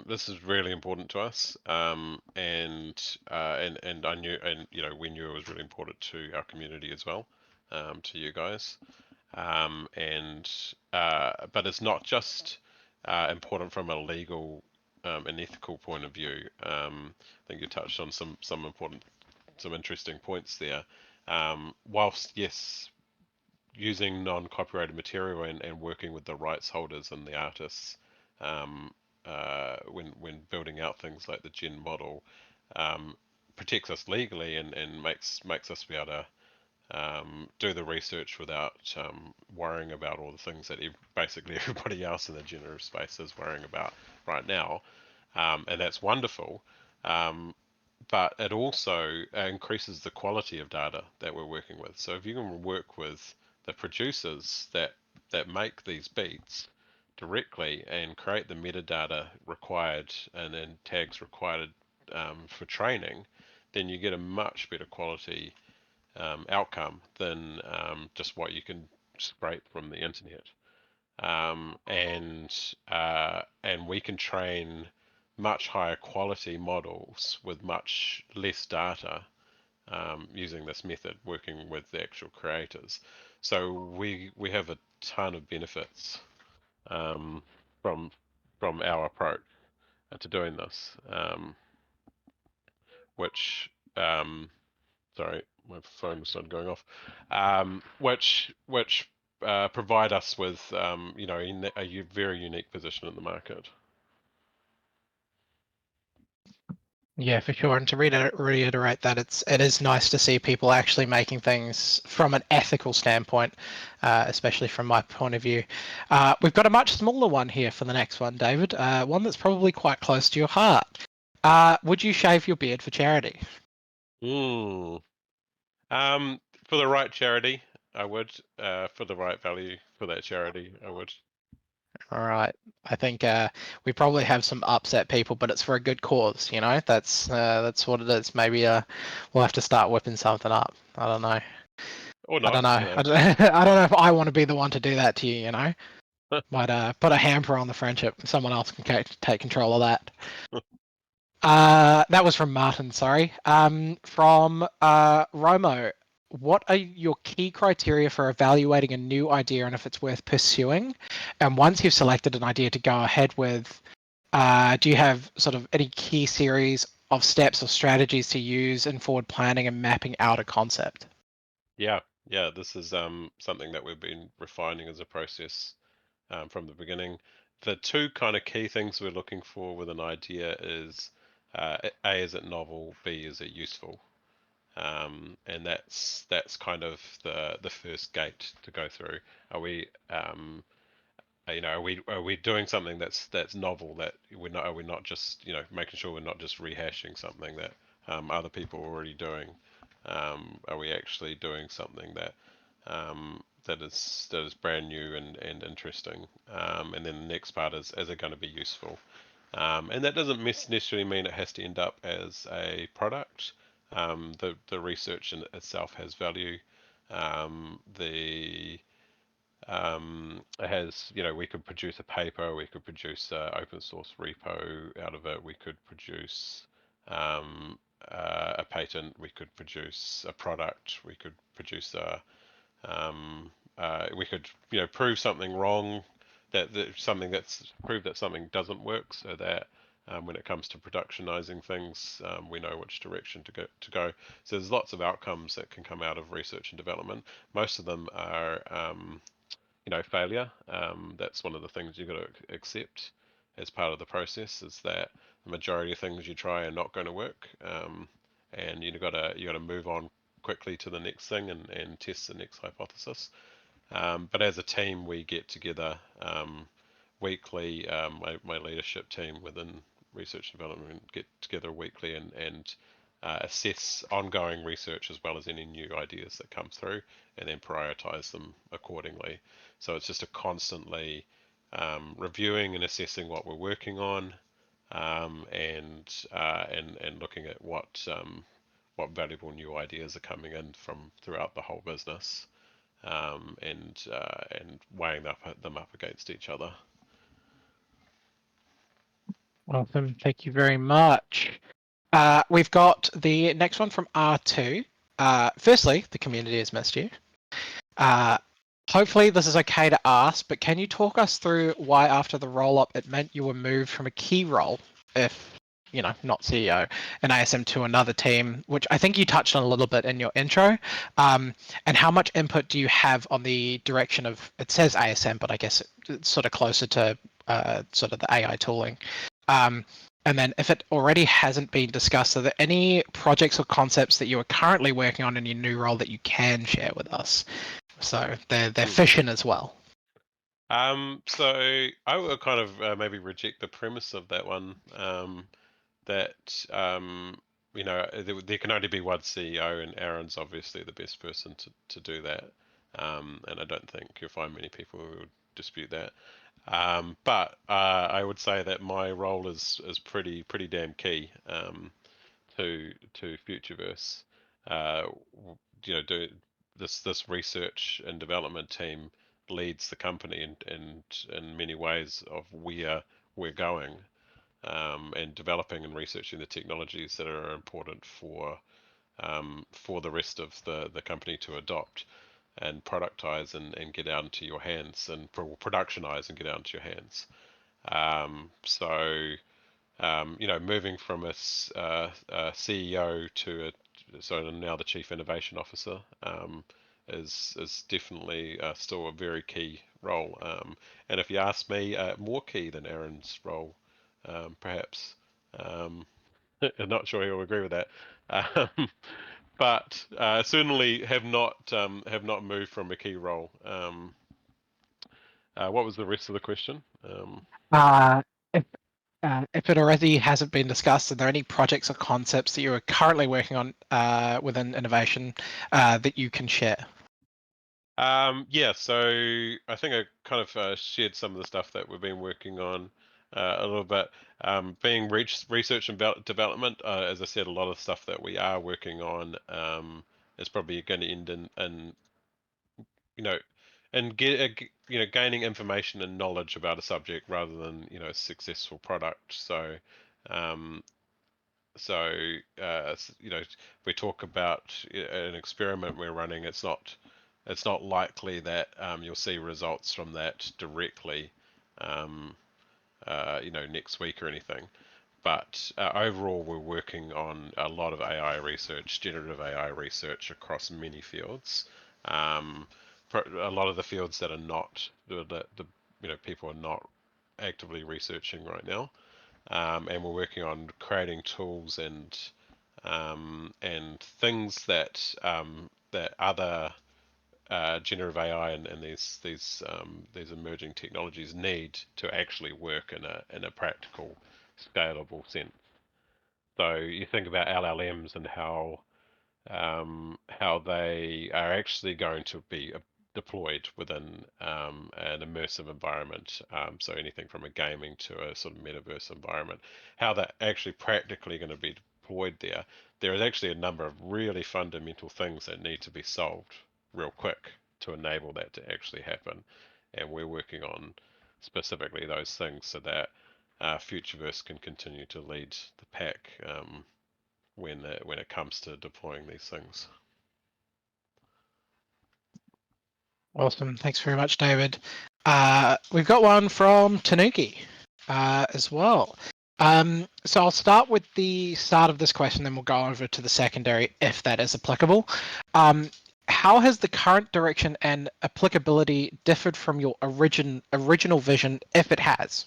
this is really important to us, and I knew, and we knew it was really important to our community as well, to you guys, but it's not just important from a legal and ethical point of view. I think you touched on some interesting points there. Whilst yes, using non-copyrighted material and working with the rights holders and the artists, when building out things like the Gen model, protects us legally and makes us be able to do the research without worrying about all the things that basically everybody else in the generative space is worrying about right now, and that's wonderful. But it also increases the quality of data that we're working with. So if you can work with the producers that make these beats directly and create the metadata required and then tags required for training, then you get a much better quality outcome than just what you can scrape from the internet. And we can train much higher quality models with much less data using this method, working with the actual creators. So we have a ton of benefits from our approach to doing this, which sorry, my phone started going off, which provide us with in a very unique position in the market. Yeah, for sure. And to reiterate that, it is nice to see people actually making things from an ethical standpoint, especially from my point of view. We've got a much smaller one here for the next one, David. One that's probably quite close to your heart. Would you shave your beard for charity? For the right charity, I would. For the right value for that charity, I would. All right. I think we probably have some upset people, but it's for a good cause. That's what it is. Maybe we'll have to start whipping something up. I don't know. Or not. I don't know. I don't know if I want to be the one to do that to you. Might put a hamper on the friendship. Someone else can take control of that. That was from Martin. Sorry. From Romo. What are your key criteria for evaluating a new idea and if it's worth pursuing? And once you've selected an idea to go ahead with, do you have sort of any key series of steps or strategies to use in forward planning and mapping out a concept? Yeah. This is something that we've been refining as a process from the beginning. The two kind of key things we're looking for with an idea is A, is it novel? B, is it useful? And that's kind of the first gate to go through. Are we are we doing something that's novel, that are we not just making sure we're not just rehashing something that other people are already doing? Are we actually doing something that is brand new and interesting. And then the next part is it going to be useful? And that doesn't necessarily mean it has to end up as a product. The research in itself has value. It has, we could produce a paper, we could produce an open source repo out of it, we could produce a patent, we could produce a product, we could produce we could, prove something wrong, that something that's prove that something doesn't work, so that when it comes to productionizing things, we know which direction to go. So there's lots of outcomes that can come out of research and development. Most of them are failure. That's one of the things you've got to accept as part of the process, is that the majority of things you try are not going to work, and you got to move on quickly to the next thing and test the next hypothesis. But as a team, we get together weekly. My leadership team within research and development get together weekly and assess ongoing research as well as any new ideas that come through, and then prioritize them accordingly. So it's just a constantly reviewing and assessing what we're working on, and looking at what valuable new ideas are coming in from throughout the whole business, and weighing them up against each other. Awesome. Thank you very much. We've got the next one from R2. Firstly, the community has missed you. Hopefully this is okay to ask, but can you talk us through why after the roll-up it meant you were moved from a key role, if not CEO, in ASM to another team, which I think you touched on a little bit in your intro, and how much input do you have on the direction of, it says ASM, but I guess it's sort of closer to sort of the AI tooling. And then if it already hasn't been discussed, are there any projects or concepts that you are currently working on in your new role that you can share with us? So they're fishing as well. So I will kind of maybe reject the premise of that one, that there can only be one CEO, and Aaron's obviously the best person to do that, and I don't think you'll find many people who would dispute that. But I would say that my role is pretty damn key to Futureverse. This research and development team leads the company in many ways of where we're going, and developing and researching the technologies that are important for the rest of the company to adopt and productize and get out into your hands, and productionize and get out into your hands. So moving from a CEO to so now the Chief Innovation Officer, is definitely still a very key role. And if you ask me, more key than Aaron's role, perhaps. I'm not sure he'll agree with that. But certainly have not moved from a key role. What was the rest of the question? If it already hasn't been discussed, are there any projects or concepts that you are currently working on within innovation that you can share? Yeah, so I think I kind of shared some of the stuff that we've been working on a little bit. Being research and development, as I said, a lot of stuff that we are working on is probably going to end in and gaining information and knowledge about a subject rather than a successful product. So we talk about an experiment we're running. It's not likely that you'll see results from that directly next week or anything. But overall, we're working on a lot of AI research, generative AI research across many fields. A lot of the fields that are not the people are not actively researching right now, and we're working on creating tools and things that other generative AI and these emerging technologies need to actually work in a practical, scalable sense. So you think about LLMs and how they are actually going to be deployed within an immersive environment. So anything from a gaming to a sort of metaverse environment. How that actually practically going to be deployed there is actually a number of really fundamental things that need to be solved real quick to enable that to actually happen. And we're working on specifically those things so that Futureverse can continue to lead the pack when it comes to deploying these things. Awesome. Thanks very much, David. We've got one from Tanuki as well. So I'll start with the start of this question, then we'll go over to the secondary if that is applicable. How has the current direction and applicability differed from your original vision, if it has?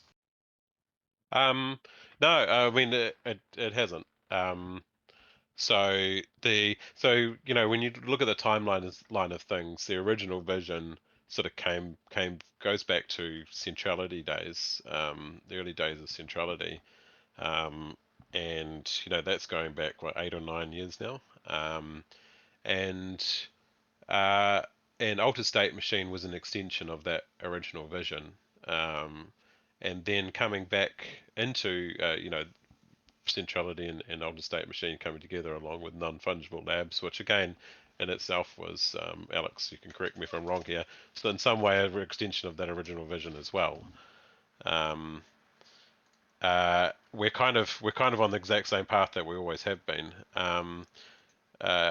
No, I mean it hasn't. So you know, when you look at the line of things, the original vision sort of goes back to centrality days, the early days of centrality, and you know that's going back what 8 or 9 years now, and uh, and Altered State Machine was an extension of that original vision, and then coming back into you know centrality and Altered State Machine coming together along with non-fungible labs, which again in itself was, Alex, you can correct me if I'm wrong here, so in some way an extension of that original vision as well. We're kind of on the exact same path that we always have been.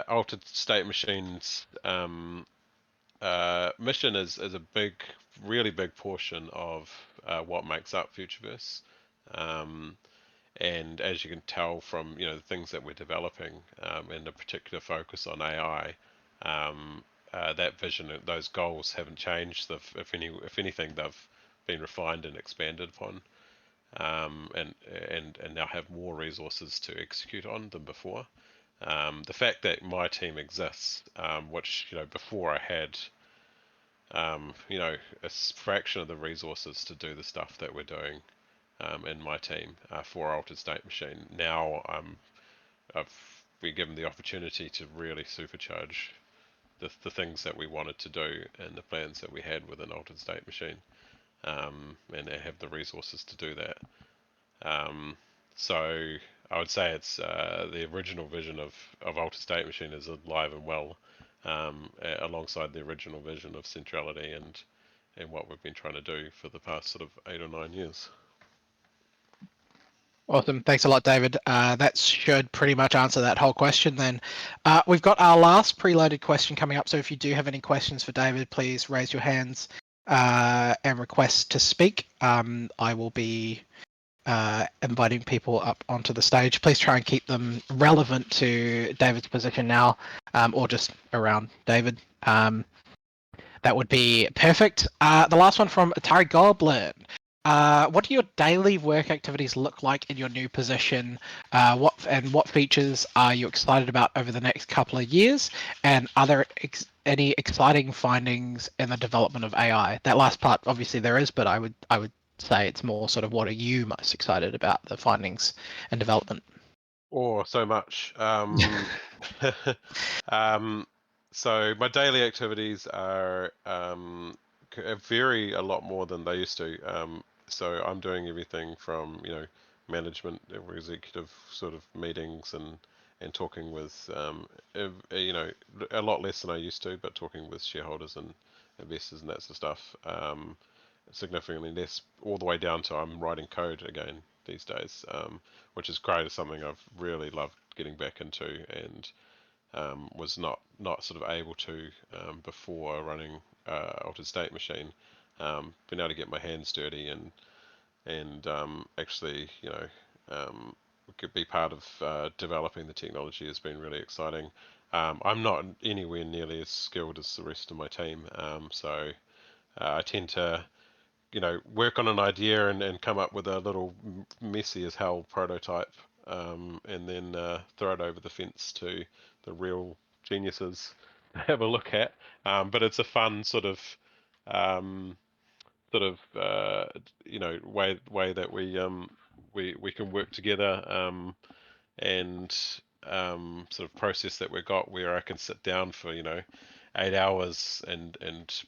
Altered State Machine's mission is a really big portion of what makes up Futureverse. And as you can tell from the things that we're developing, and a particular focus on AI, that vision, those goals haven't changed. If anything, they've been refined and expanded upon, and now have more resources to execute on than before. The fact that my team exists, which before I had a fraction of the resources to do the stuff that we're doing in my team for Altered State Machine. Now I've been given the opportunity to really supercharge the things that we wanted to do and the plans that we had within Altered State Machine, and I have the resources to do that. So I would say it's the original vision of Altered State Machine is alive and well, alongside the original vision of centrality and what we've been trying to do for the past sort of 8 or 9 years. Awesome. Thanks a lot, David. That should pretty much answer that whole question then. We've got our last preloaded question coming up. So if you do have any questions for David, please raise your hands and request to speak. I will be inviting people up onto the stage. Please try and keep them relevant to David's position now, or just around David. That would be perfect. The last one from Atari Goblin. What do your daily work activities look like in your new position? What features are you excited about over the next couple of years? And are there any exciting findings in the development of AI? That last part, obviously, there is, but I would say it's more sort of what are you most excited about, the findings and development? Oh, so much. So my daily activities are vary a lot more than they used to. So I'm doing everything from management or executive sort of meetings and talking with a lot less than I used to, but talking with shareholders and investors and that sort of stuff. Significantly less, all the way down to I'm writing code again these days, which is great. It's something I've really loved getting back into and was not sort of able to before running Altered State Machine. Been able to get my hands dirty and actually could be part of developing the technology has been really exciting. I'm not anywhere nearly as skilled as the rest of my team, so I tend to work on an idea and come up with a little messy as hell prototype, and then throw it over the fence to the real geniuses to have a look at. But it's a fun sort of way that we can work together, and sort of process that we've got where I can sit down for 8 hours and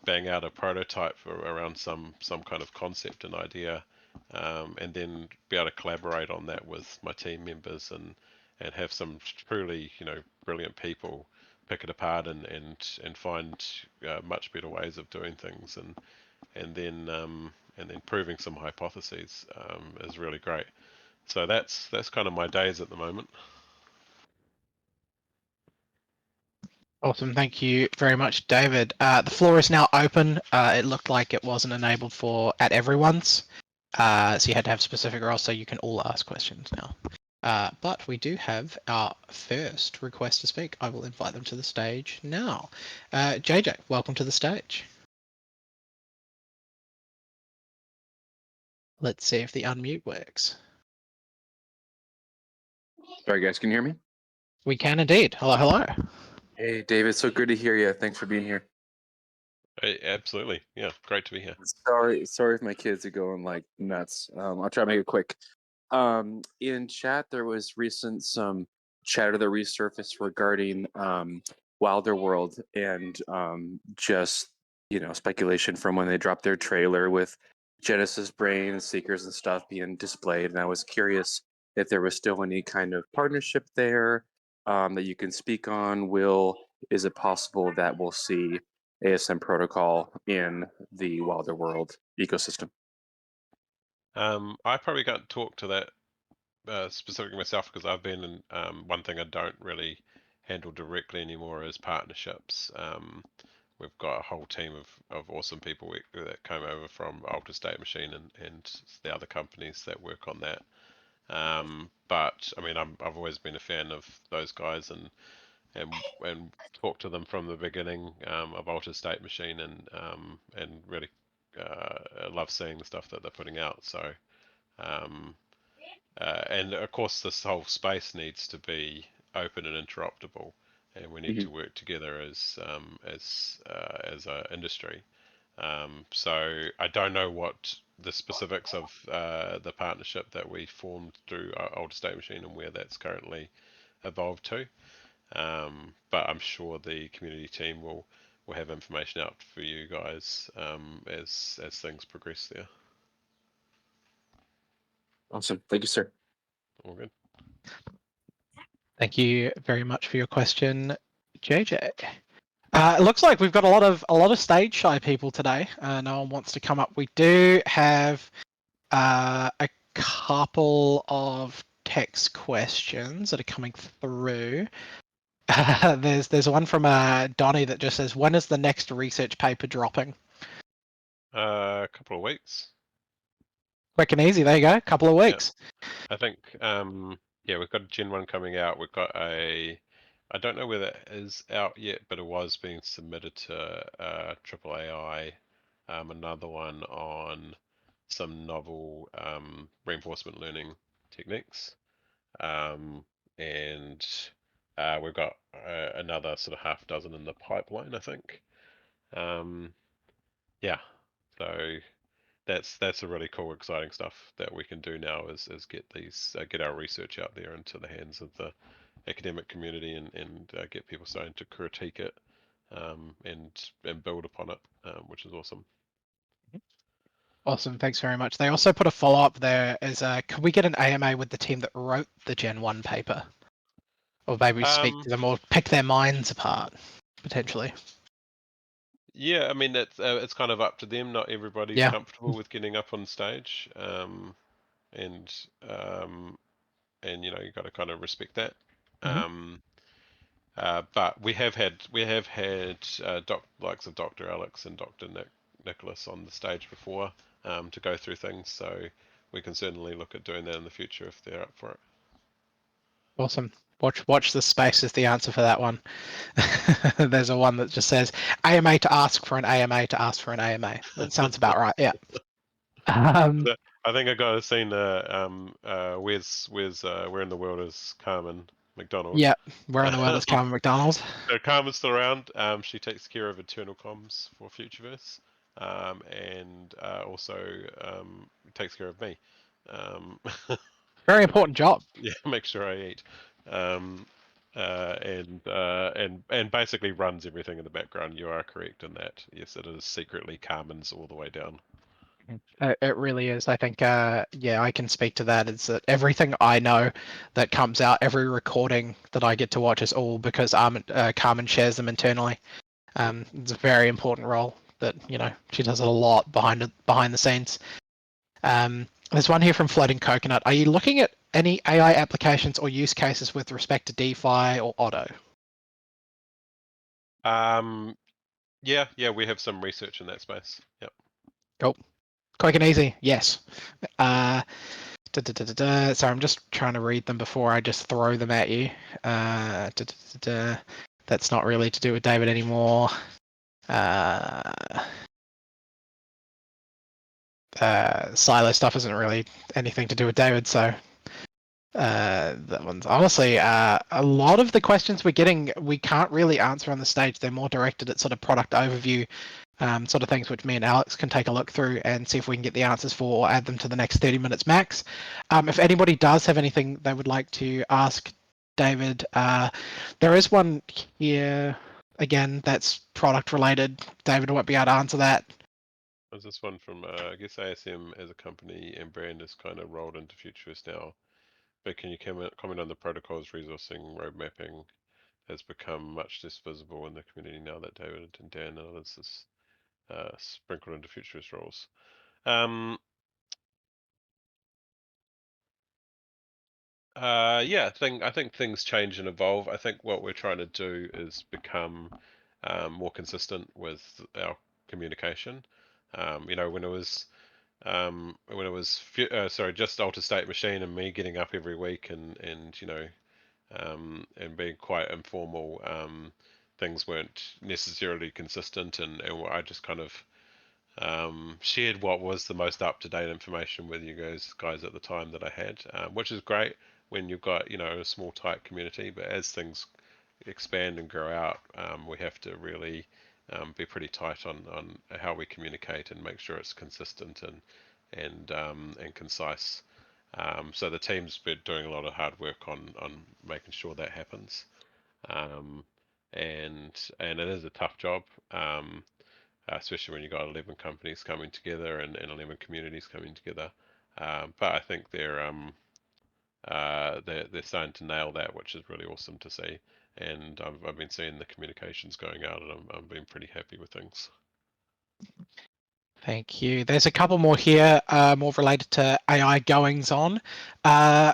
bang out a prototype around some kind of concept and idea, and then be able to collaborate on that with my team members and have some truly brilliant people pick it apart and find much better ways of doing things, and then proving some hypotheses is really great. So that's kind of my days at the moment. Awesome. Thank you very much, David. The floor is now open. It looked like it wasn't enabled at everyone's. So you had to have specific roles, so you can all ask questions now. But we do have our first request to speak. I will invite them to the stage now. JJ, welcome to the stage. Let's see if the unmute works. Sorry, guys, can you hear me? We can indeed. Hello, hello. Hey, David, so good to hear you. Thanks for being here. Hey, absolutely. Yeah, great to be here. Sorry if my kids are going like nuts. I'll try to make it quick. In chat, there was some chatter that resurfaced regarding Wilder World and just speculation from when they dropped their trailer with Genesis Brain and Seekers and stuff being displayed. And I was curious if there was still any kind of partnership there that you can speak on. Is it possible that we'll see ASM protocol in the Wilder World ecosystem? I probably can't talk to that specifically myself because I've been in one thing I don't really handle directly anymore is partnerships. We've got a whole team of awesome people that came over from Alter State Machine and the other companies that work on that. But I mean, I've always been a fan of those guys and talked to them from the beginning of Alter State Machine and really love seeing the stuff that they're putting out. So and of course this whole space needs to be open and interruptible, and we need to work together as an industry. So I don't know what the specifics of the partnership that we formed through Alter State Machine and where that's currently evolved to. But I'm sure the community team will have information out for you guys as things progress there. Awesome. Thank you, sir. All good. Thank you very much for your question, JJ. It looks like we've got a lot of stage shy people today. No one wants to come up. We do have a couple of text questions that are coming through. There's one from Donnie that just says, "When is the next research paper dropping?" A couple of weeks. Quick and easy. There you go. Couple of weeks. Yeah. I think yeah, we've got a Gen 1 coming out. We've got I don't know whether it is out yet, but it was being submitted to Triple AI. Another one on some novel reinforcement learning techniques. And we've got another sort of half dozen in the pipeline, I think. Yeah, so that's a really cool, exciting stuff that we can do now is get our research out there into the hands of the academic community and get people starting to critique it and build upon it, which is awesome. Awesome, thanks very much. They also put a follow-up there as, can we get an AMA with the team that wrote the Gen 1 paper? Or maybe speak to them or pick their minds apart, potentially. Yeah, I mean, it's kind of up to them. Not everybody's comfortable with getting up on stage. And you know, you got to kind of respect that. But we have had likes of Dr. Alex and Dr. Nicholas on the stage before to go through things, so we can certainly look at doing that in the future if they're up for it. Awesome. Watch the space is the answer for that one. There's a one that just says AMA to ask for an AMA to ask for an AMA. That sounds about right. Yeah. I think I got a scene. Where's where in the world is Carmen McDonald? Yeah, where in the world is Carmen McDonald? So Carmen's still around. She takes care of internal comms for Futureverse, and also takes care of me. Very important job. Yeah, make sure I eat. and basically runs everything in the background. You are correct in that. Yes, it is secretly Carmen's all the way down. It really is. I think, yeah, I can speak to that. It's that everything I know that comes out, every recording that I get to watch is all because Carmen shares them internally. It's a very important role that, you know, she does it a lot behind the scenes. There's one here from Floating Coconut. Are you looking at any AI applications or use cases with respect to DeFi or Auto? Yeah, we have some research in that space. Yep. Cool. Quick and easy. Yes. Sorry, I'm just trying to read them before I just throw them at you. That's not really to do with David anymore. Silo stuff isn't really anything to do with David, so that one's honestly a lot of the questions we're getting we can't really answer on the stage. They're more directed at sort of product overview sort of things, which me and Alex can take a look through and see if we can get the answers for or add them to the next 30 minutes max. If anybody does have anything they would like to ask David, there is one here again that's product related. David won't be able to answer that. There's this one from I guess ASM as a company and brand is kind of rolled into Futureverse now. But can you comment on the protocols, resourcing, road mapping has become much less visible in the community now that David and Dan and others is sprinkled into Futureverse roles? Yeah, I think things change and evolve. I think what we're trying to do is become more consistent with our communication. You know, when it was just Alter State Machine and me getting up every week and you know and being quite informal, things weren't necessarily consistent, and I just kind of shared what was the most up-to-date information with you guys at the time that I had, which is great when you've got, you know, a small tight community. But as things expand and grow out, we have to really be pretty tight on how we communicate and make sure it's consistent and concise. So the team's been doing a lot of hard work on making sure that happens. And it is a tough job. Especially when you've got 11 companies coming together and 11 communities coming together. But I think they're starting to nail that, which is really awesome to see. And I've been seeing the communications going out, and I'm being pretty happy with things. Thank you. There's a couple more here, more related to AI goings on.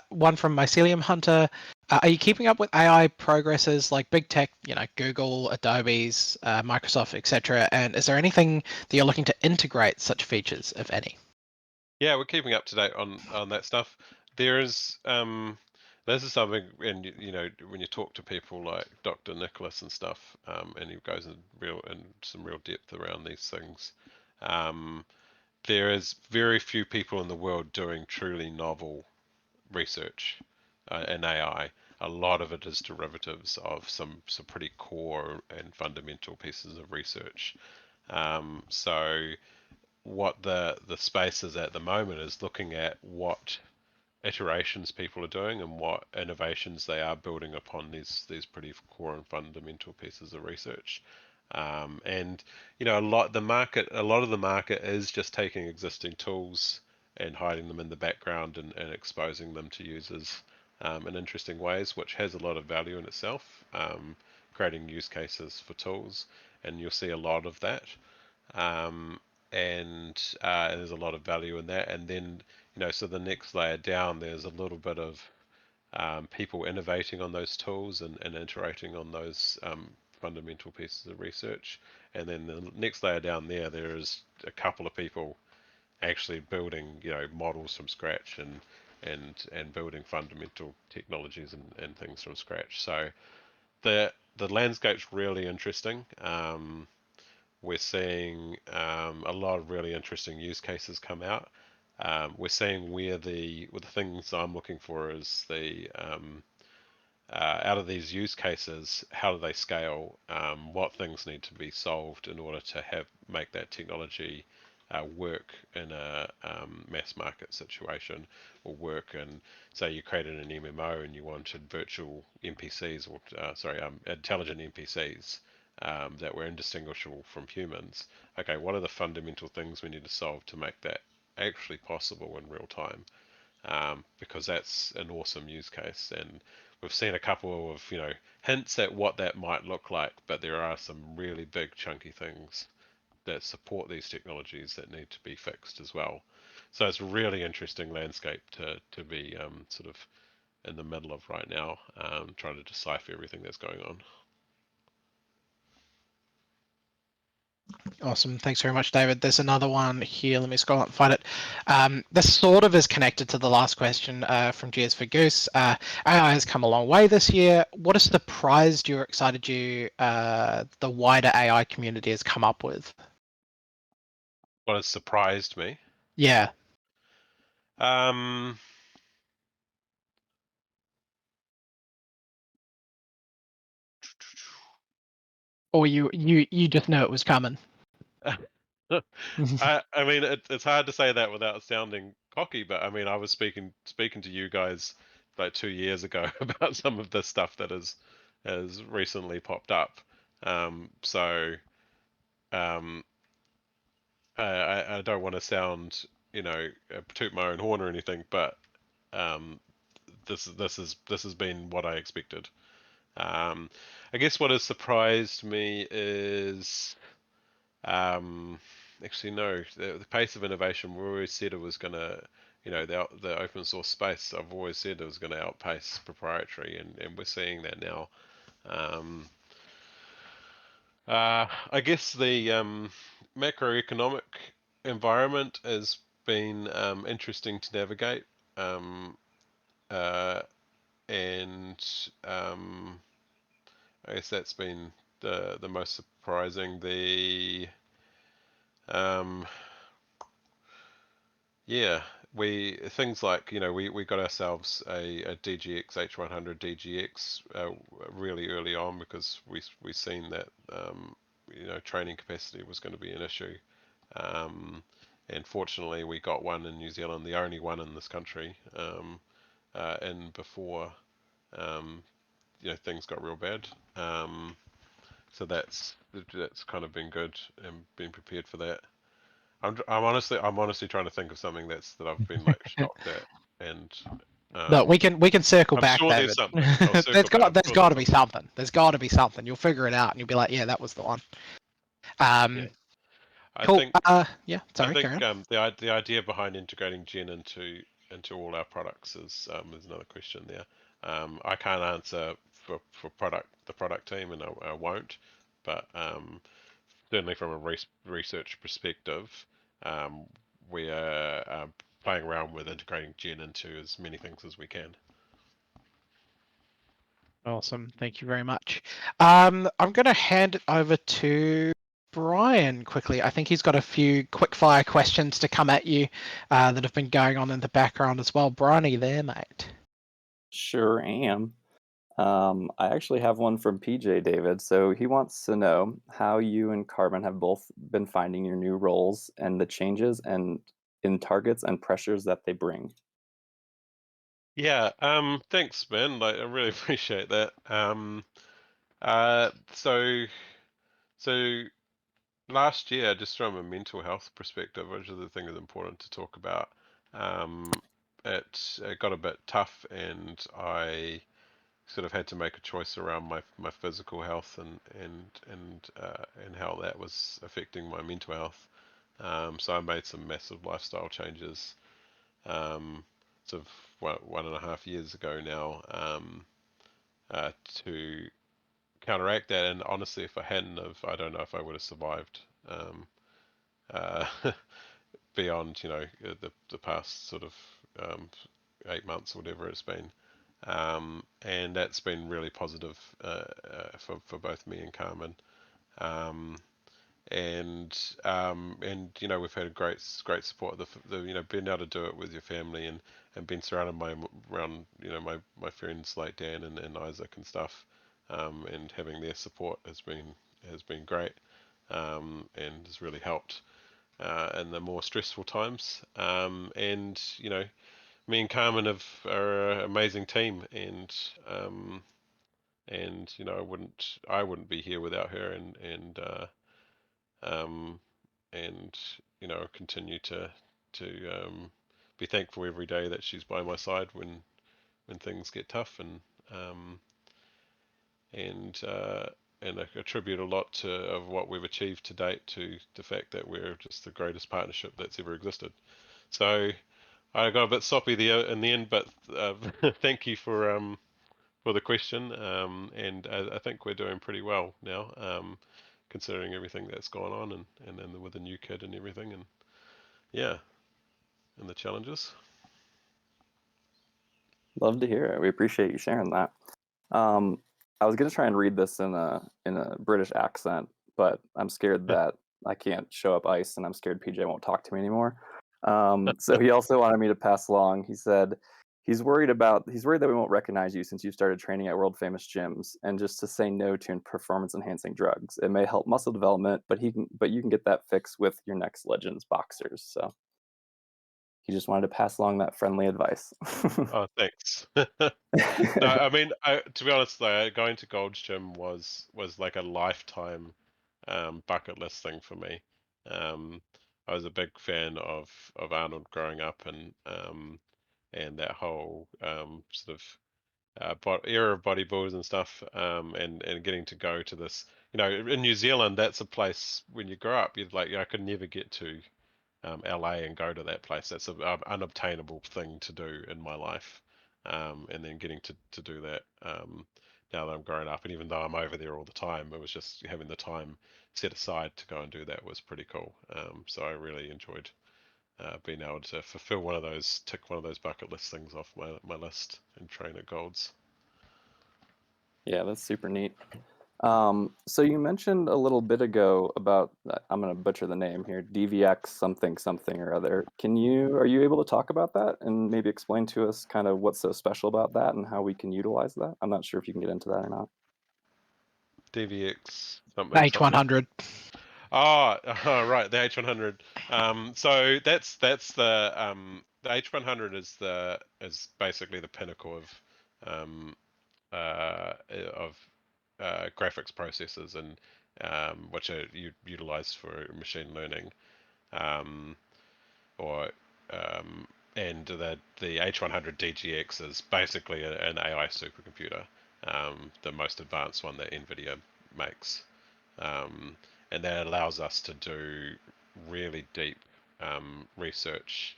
One from Mycelium Hunter. Are you keeping up with AI progresses like big tech, you know, Google, Adobe's, Microsoft, etc.? And is there anything that you're looking to integrate such features, if any? Yeah, we're keeping up to date on that stuff. There's this is something, and you know, when you talk to people like Dr. Nicholas and stuff, and he goes in some real depth around these things. There is very few people in the world doing truly novel research in AI. A lot of it is derivatives of some pretty core and fundamental pieces of research. So what the space is at the moment is looking at what iterations people are doing and what innovations they are building upon these pretty core and fundamental pieces of research. And you know, a lot of the market is just taking existing tools and hiding them in the background and exposing them to users in interesting ways, which has a lot of value in itself, creating use cases for tools, and you'll see a lot of that. And there's a lot of value in that. And then, you know, so the next layer down, there's a little bit of people innovating on those tools and iterating on those fundamental pieces of research. And then the next layer down there is a couple of people actually building, you know, models from scratch and building fundamental technologies and things from scratch. So the landscape's really interesting. We're seeing a lot of really interesting use cases come out. We're seeing where the things I'm looking for is the out of these use cases, how do they scale? What things need to be solved in order to make that technology work in a mass market situation, or work in, say, you created an MMO and you wanted virtual NPCs, or intelligent NPCs that were indistinguishable from humans. Okay, what are the fundamental things we need to solve to make that actually possible in real time? Because that's an awesome use case, and we've seen a couple of hints at what that might look like, but there are some really big chunky things that support these technologies that need to be fixed as well. So it's a really interesting landscape to be sort of in the middle of right now, trying to decipher everything that's going on. Awesome. Thanks very much, David. There's another one here. Let me scroll up and find it. This sort of is connected to the last question from Gears for Goose. AI has come a long way this year. What has surprised you or excited you the wider AI community has come up with? What has surprised me? Yeah. Or you just know it was coming. I mean, it's hard to say that without sounding cocky, but I mean, I was speaking to you guys like 2 years ago about some of the stuff that has recently popped up. So I don't want to sound, toot my own horn or anything, but this has been what I expected. I guess what has surprised me is actually no, the pace of innovation. We always said it was gonna, the open source space. I've always said it was going to outpace proprietary, and we're seeing that now. I guess the macroeconomic environment has been interesting to navigate, and I guess that's been the most surprising. Yeah, things like we got ourselves a DGX H100 DGX really early on, because we seen that training capacity was going to be an issue, and fortunately we got one in New Zealand, the only one in this country, and before things got real bad. So that's kind of been good, and been prepared for that. I'm honestly trying to think of something that I've been like shocked at, and No, we can circle I'm back, sure David. there's something. I'll circle back. There's got to be something. There's got to be something. You'll figure it out, and you'll be like, yeah, that was the one. Yeah. Cool. Sorry, carry on. The idea behind integrating Gen into all our products is another question there. I can't answer for the product team, and I won't, but certainly from a research perspective, we are playing around with integrating Gen into as many things as we can. Awesome. Thank you very much. I'm going to hand it over to Brian quickly. I think he's got a few quick fire questions to come at you that have been going on in the background as well. Brian, are you there, mate? Sure am. I actually have one from PJ David. So he wants to know how you and Carbon have both been finding your new roles and the changes and in targets and pressures that they bring. Yeah, thanks, man. Like, I really appreciate that. So last year, just from a mental health perspective, which is the thing that's important to talk about, it got a bit tough, and I sort of had to make a choice around my physical health and how that was affecting my mental health. So I made some massive lifestyle changes, sort of 1.5 years ago now, to counteract that. And honestly, if I hadn't have, I don't know if I would have survived uh, beyond the past sort of 8 months or whatever it's been. And that's been really positive for both me and Carmen. And we've had a great support. The being able to do it with your family, and being surrounded by around my friends like Dan and Isaac and stuff, and having their support has been great, and has really helped. in the more stressful times. And you know, me and Carmen are an amazing team, and you know, I wouldn't be here without her, um, and you know, continue to be thankful every day that she's by my side when things get tough, um, and and I attribute a lot of what we've achieved to date to the fact that we're just the greatest partnership that's ever existed. So I got a bit soppy there in the end, but thank you for the question, and I think we're doing pretty well now, considering everything that's gone on, and then with the new kid and everything, and yeah, and the challenges. Love to hear it. We appreciate you sharing that. I was gonna try and read this in a British accent, but I'm scared that I can't show up ice, and I'm scared PJ won't talk to me anymore. So he also wanted me to pass along. He said he's worried that we won't recognize you since you started training at world famous gyms, and just to say no to performance enhancing drugs. It may help muscle development, but you can get that fixed with your next Legends boxers. So he just wanted to pass along that friendly advice. Oh, thanks. No, I mean, to be honest, though, going to Gold's Gym was like a lifetime bucket list thing for me. I was a big fan of Arnold growing up, and that whole sort of era of bodybuilders and stuff, and getting to go to this. You know, in New Zealand, that's a place when you grow up, you'd like, I could never get to LA and go to that place. That's an unobtainable thing to do in my life. And then getting to do that now that I'm grown up, and even though I'm over there all the time, it was just having the time set aside to go and do that was pretty cool. So I really enjoyed being able to tick one of those bucket list things off my list and train at Gold's. Yeah, that's super neat. So you mentioned a little bit ago about, I'm going to butcher the name here, DVX something something or other. Are you able to talk about that and maybe explain to us kind of what's so special about that and how we can utilize that? I'm not sure if you can get into that or not. DVX something. H100. Oh, right, the H100. So that's the H100 is basically the pinnacle of graphics processors, and which are utilized for machine learning, um, or and the H100 DGX is basically an AI supercomputer, the most advanced one that NVIDIA makes. And that allows us to do really deep research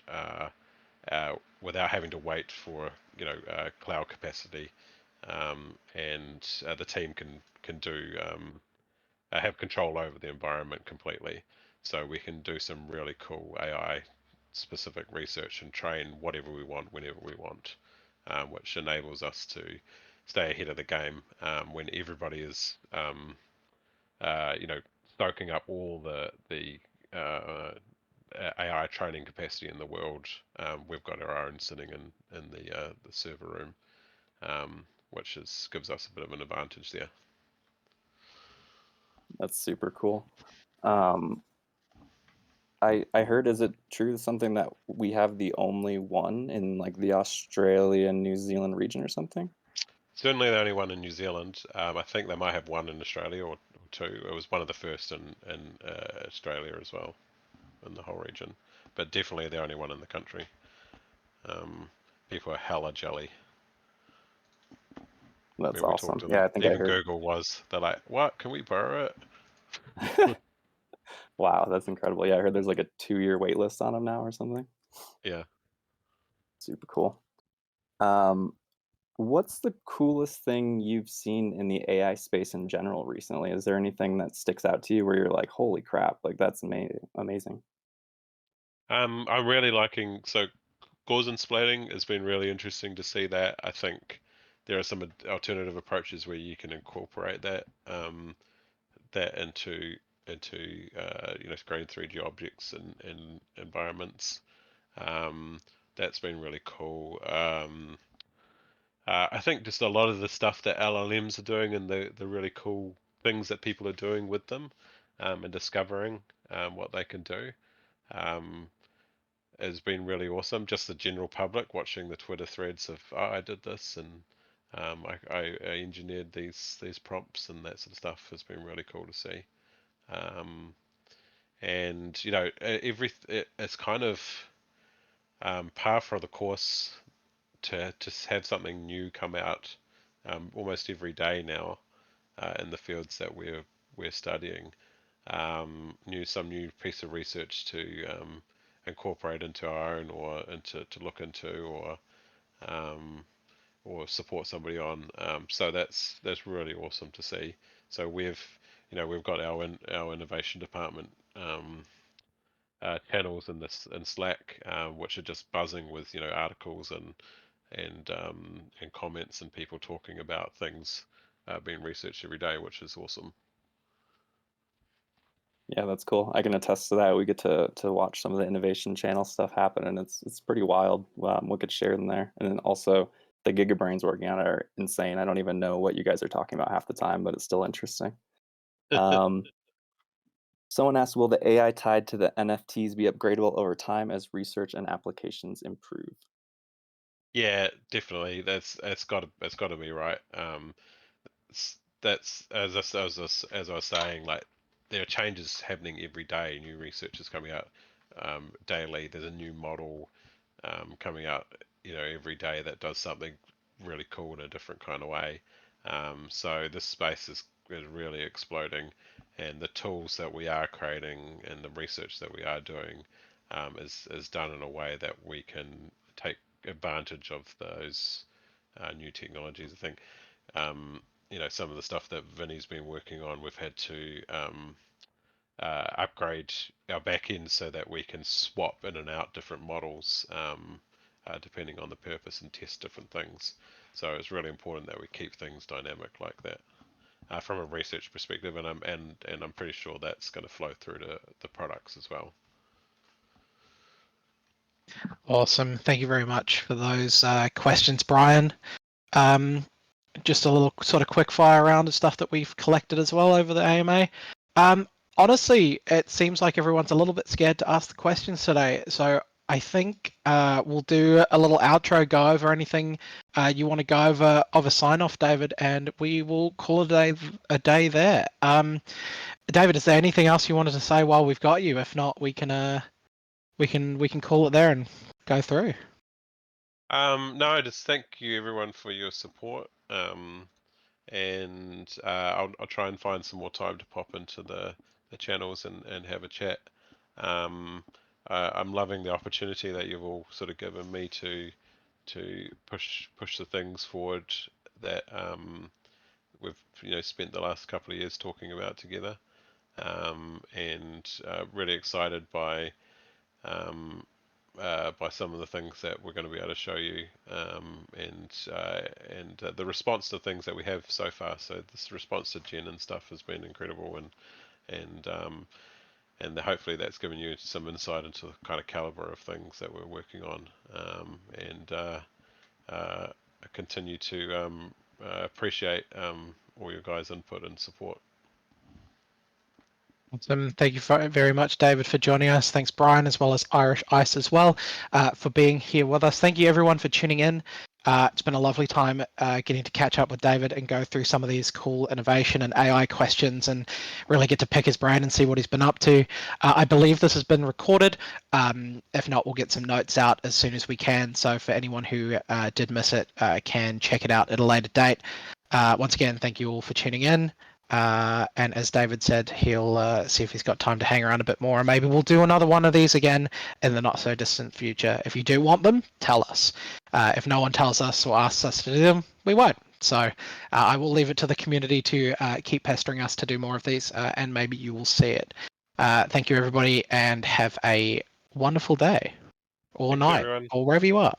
without having to wait for cloud capacity, and the team can do have control over the environment completely. So we can do some really cool AI specific research and train whatever we want whenever we want, which enables us to stay ahead of the game when everybody is soaking up all the AI training capacity in the world. We've got our own sitting in the server room, which gives us a bit of an advantage there. That's super cool. I heard, is it true, something that we have the only one in like the Australia, New Zealand region or something? Certainly the only one in New Zealand. I think they might have one in Australia or two. It was one of the first in Australia as well, in the whole region. But definitely the only one in the country. People are hella jelly. That's When we talked awesome. to Yeah, them, I think I even heard. Google was. They're like, "What? Can we borrow it?" Wow, that's incredible. Yeah, I heard there's like a 2-year wait list on them now or something. Yeah. Super cool. What's the coolest thing you've seen in the AI space in general recently? Is there anything that sticks out to you where you're like, holy crap, like that's amazing? I'm really liking Gaussian splitting. Has been really interesting to see that. I think there are some alternative approaches where you can incorporate that into grade 3D objects and environments. That's been really cool. I think just a lot of the stuff that LLMs are doing and the really cool things that people are doing with them, and discovering what they can do. has been really awesome. Just the general public watching the Twitter threads of, oh, I did this and I engineered these prompts and that sort of stuff has been really cool to see. And you know, it's kind of par for the course to have something new come out almost every day now in the fields that we're studying. Some new piece of research to incorporate into our own, or to look into, or support somebody on. So that's really awesome to see. So we've got our innovation department channels in Slack, which are just buzzing with articles and comments and people talking about things being researched every day, which is awesome. Yeah, that's cool. I can attest to that. We get to watch some of the innovation channel stuff happen, and it's pretty wild what gets shared in there. And then also the GigaBrains working on it are insane. I don't even know what you guys are talking about half the time, but it's still interesting. Someone asked, will the AI tied to the NFTs be upgradable over time as research and applications improve? Yeah, definitely. That's got to be right. That's as I was saying, like there are changes happening every day. New research is coming out daily. There's a new model coming out, every day that does something really cool in a different kind of way. So this space is really exploding, and the tools that we are creating and the research that we are doing is done in a way that we can take advantage of those new technologies. I think some of the stuff that Vinny's been working on, we've had to upgrade our backend so that we can swap in and out different models depending on the purpose and test different things. So it's really important that we keep things dynamic like that from a research perspective, and I'm pretty sure that's going to flow through to the products as well. Awesome. Thank you very much for those questions, Brian. Just a little sort of quick fire round of stuff that we've collected as well over the AMA. Honestly, it seems like everyone's a little bit scared to ask the questions today. So I think we'll do a little outro, go over anything you want to go over of a sign off, David, and we will call it a day there. David, is there anything else you wanted to say while we've got you? If not, we can call it there and go through. No, just thank you everyone for your support. And I'll try and find some more time to pop into the channels and have a chat. I'm loving the opportunity that you've all sort of given me to push the things forward that we've spent the last couple of years talking about together, and really excited by some of the things that we're going to be able to show you, and the response to things that we have so far. So this response to Jen and stuff has been incredible, and hopefully that's given you some insight into the kind of caliber of things that we're working on, and I continue to appreciate all your guys' input and support. Awesome. Thank you very much, David, for joining us. Thanks, Brian, as well as Irish Ice as well, for being here with us. Thank you, everyone, for tuning in. It's been a lovely time getting to catch up with David and go through some of these cool innovation and AI questions and really get to pick his brain and see what he's been up to. I believe this has been recorded. If not, we'll get some notes out as soon as we can. So for anyone who did miss it, can check it out at a later date. Once again, thank you all for tuning in. And as David said, he'll see if he's got time to hang around a bit more, and maybe we'll do another one of these again in the not so distant future. If you do want them, tell us. If no one tells us or asks us to do them, we won't. So I will leave it to the community to keep pestering us to do more of these, and maybe you will see it. Thank you, everybody, and have a wonderful day or Thanks, night everyone. or wherever you are.